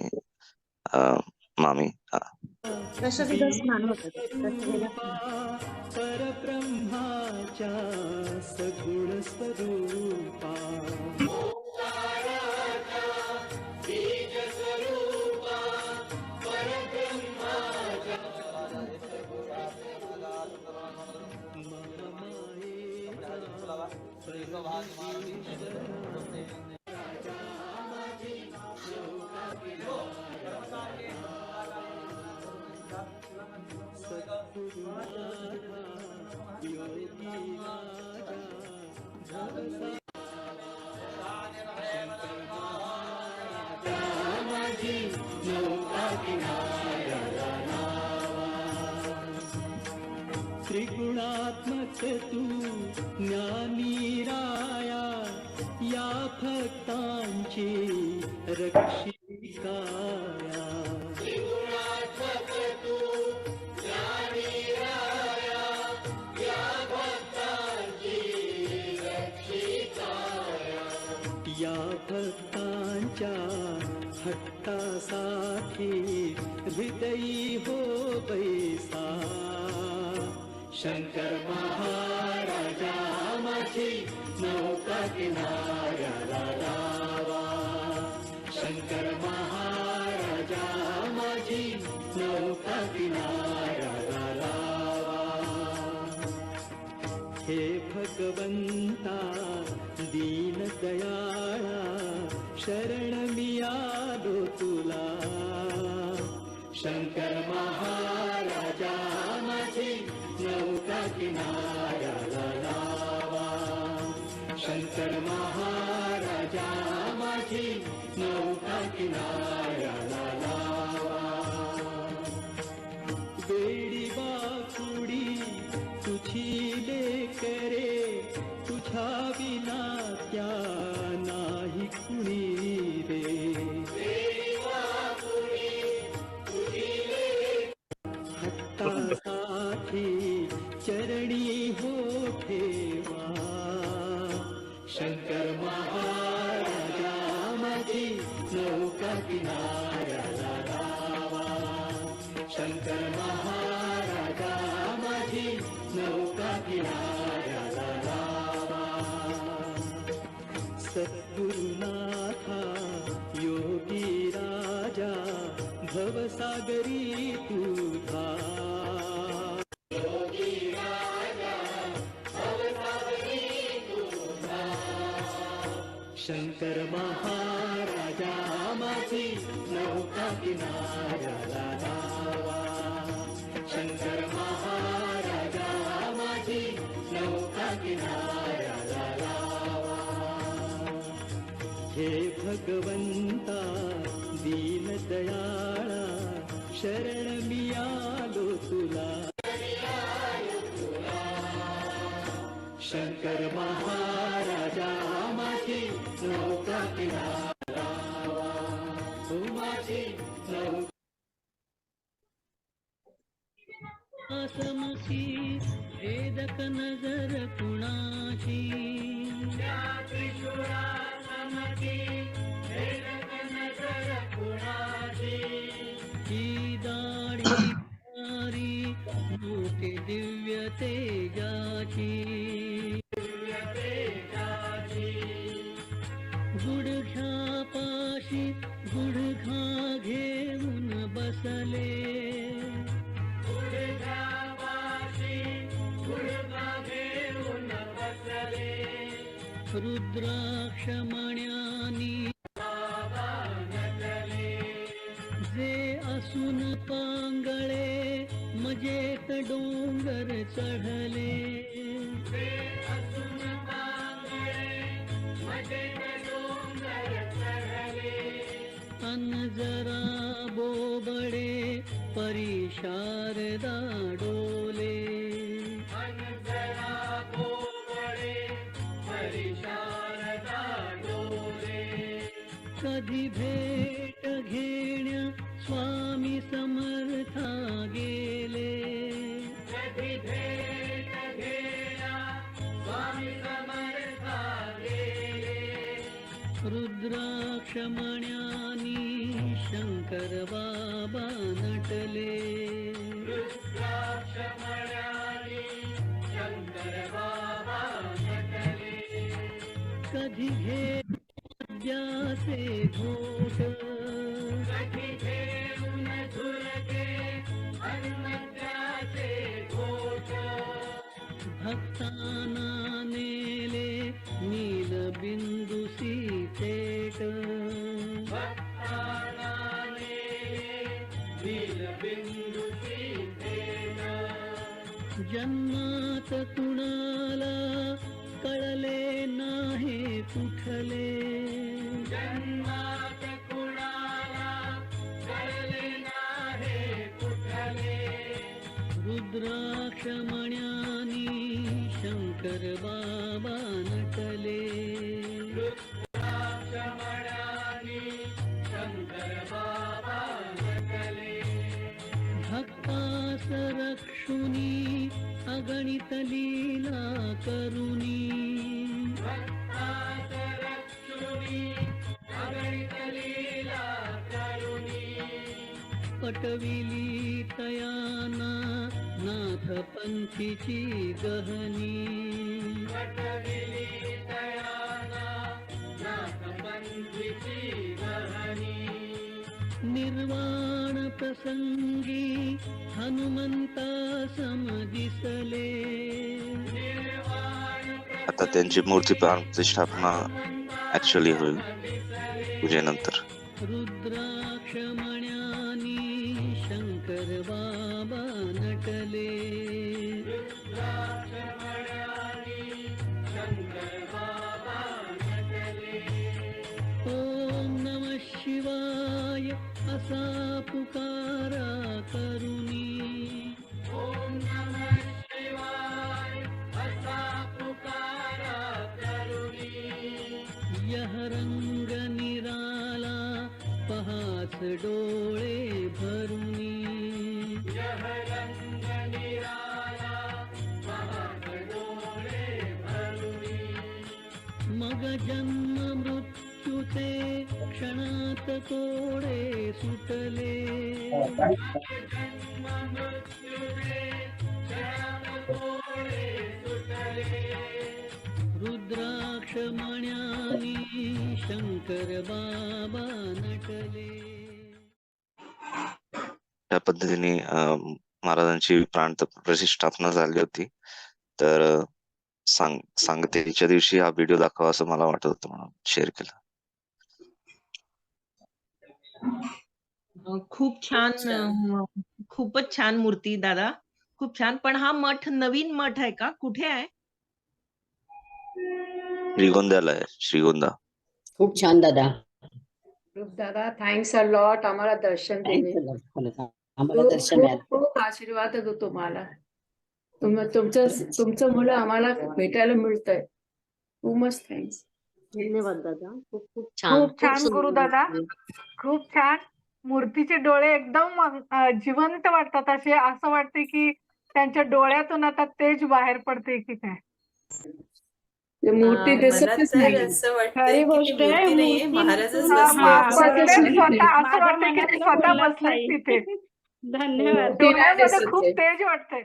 Speaker 2: मामी
Speaker 7: दशविध स्नान होतं ते. दशविध स्नान.
Speaker 13: परब्रह्माच्या सगुण स्वरूपा. त्रिगुणात्मक तू ज्ञानी राया या भक्तांची रक्षिकाया. या भक्तांच्या हट्टासाठी हृदयी हो बैसा. शंकर महाराजा माझी नौका किनाऱ्याला लावा. शंकर महाराजा माझी नौका किनाऱ्याला लावा. हे भगवंता दीन दयाळा शरण मी आलो तुला. शंकर महाराजा माझी नौका किनाऱ्याला लावा. शंकर महाराजा माझी नौका किनाऱ्याला लावा. बेडी बाकुडी तुझी लेकरे तुझ्या विना त्या नाही कुणी रे. हट्टासाठी चरणी हो ठेवा. शंकर महाराजा माझी नौका किनाऱ्याला लावा. शंकर महाराजा माझी नौका किनाऱ्याला लावा. सद्गुरुनाथा योगी राजा भवसागरी तुझा. शंकर महाराजा माझी नौका किनाऱ्याला लावा. शंकर महाराजा माझी नौका किनाऱ्याला लावा. हे भगवंता दीन दयाळा शरण मी आलो तुला. शंकर महाराजा माझी नौका किनाऱ्याला लावा. हो माझी नौका समशी वेदक नजर कुणाची. ही दाढी तारी मोठे दिव्य तेजाची. गुडघ्यापाशी गुडघा घेऊन बसले. रुद्राक्ष मण्यानी जे असून पांगळे मजेत डोंगर चढले. अन जरा बड़े परी शारदा डोले कधी भेट घेण्या स्वामी समर्था गेले रुद्राक्ष मण्यानी शंकर बाबा नटले कधी घे मद्याचे घोट भक्ताना नेले नील बिंदुसी थेट जन्मात कुणाला कळले नाही कुठले रुद्राक्ष मण्यानी शंकर बाबा नटले भक्तास रक्षुनी अगणित लीला करुणी पटविली तयाना नाथ पंथीची गहनी निर्वाण प्रसंगी हनुमंता समदिसले
Speaker 2: आता त्यांची मूर्ती प्रतिष्ठापना ऍक्च्युअली होईल पूजेनंतर.
Speaker 13: रुद्राक्ष मण्यानी शंकर बाबा नटले ओम नमः शिवाय असा पुकारा करुणी यह रंग निराला पहास डोळे भरुनी मग जन्म मृत्यूचे क्षणात कोडे सुटले रुद्राक्ष मण्यानी शंकर बाबा नटले.
Speaker 2: त्या पद्धतीने महाराजांची प्राण प्रतिष्ठापना झाली होती. तर सांगतेच्या दिवशी हा व्हिडिओ दाखवा असं मला वाटत होतं म्हणून शेअर केला.
Speaker 14: खूप छान खूपच छान मूर्ती दादा, खूप छान. पण हा मठ नवीन मठ आहे का? कुठे आहे?
Speaker 2: श्रीगोंद्याला आहे, श्रीगोंदा.
Speaker 15: खूप छान दादा.
Speaker 16: दादा थँक्स अ लॉट आम्हाला दर्शन दिले.
Speaker 15: आम्हाला दर्शन मिळालं.
Speaker 16: खूप आशीर्वाद देतो तुम्हाला. तुमचं मुलं आम्हाला भेटायला मिळतंय. खूप मच थँक्स.
Speaker 3: धन्यवाद दादा. खूप खूप छान.
Speaker 9: खूप छान गुरु दादा, खूप छान. मूर्तीचे डोळे एकदम जिवंत वाटतात. असे असं वाटते की त्यांच्या डोळ्यातून आता तेज बाहेर पडते की काय.
Speaker 16: मूर्ती
Speaker 1: मला
Speaker 16: दिसतच
Speaker 1: तर
Speaker 16: नाही.
Speaker 1: असं वाटतंय
Speaker 16: खरी
Speaker 1: की ती
Speaker 16: गोष्ट आहे,
Speaker 1: मूर्ती नाहीये,
Speaker 16: मूर्ती
Speaker 1: महाराजच
Speaker 16: नसून
Speaker 1: बसले.
Speaker 9: स्वतः असं वाटतं की ते स्वतः बसलेत तिथे.
Speaker 16: धन्यवाद.
Speaker 9: डोळ्यामध्ये खूप तेज वाटतंय.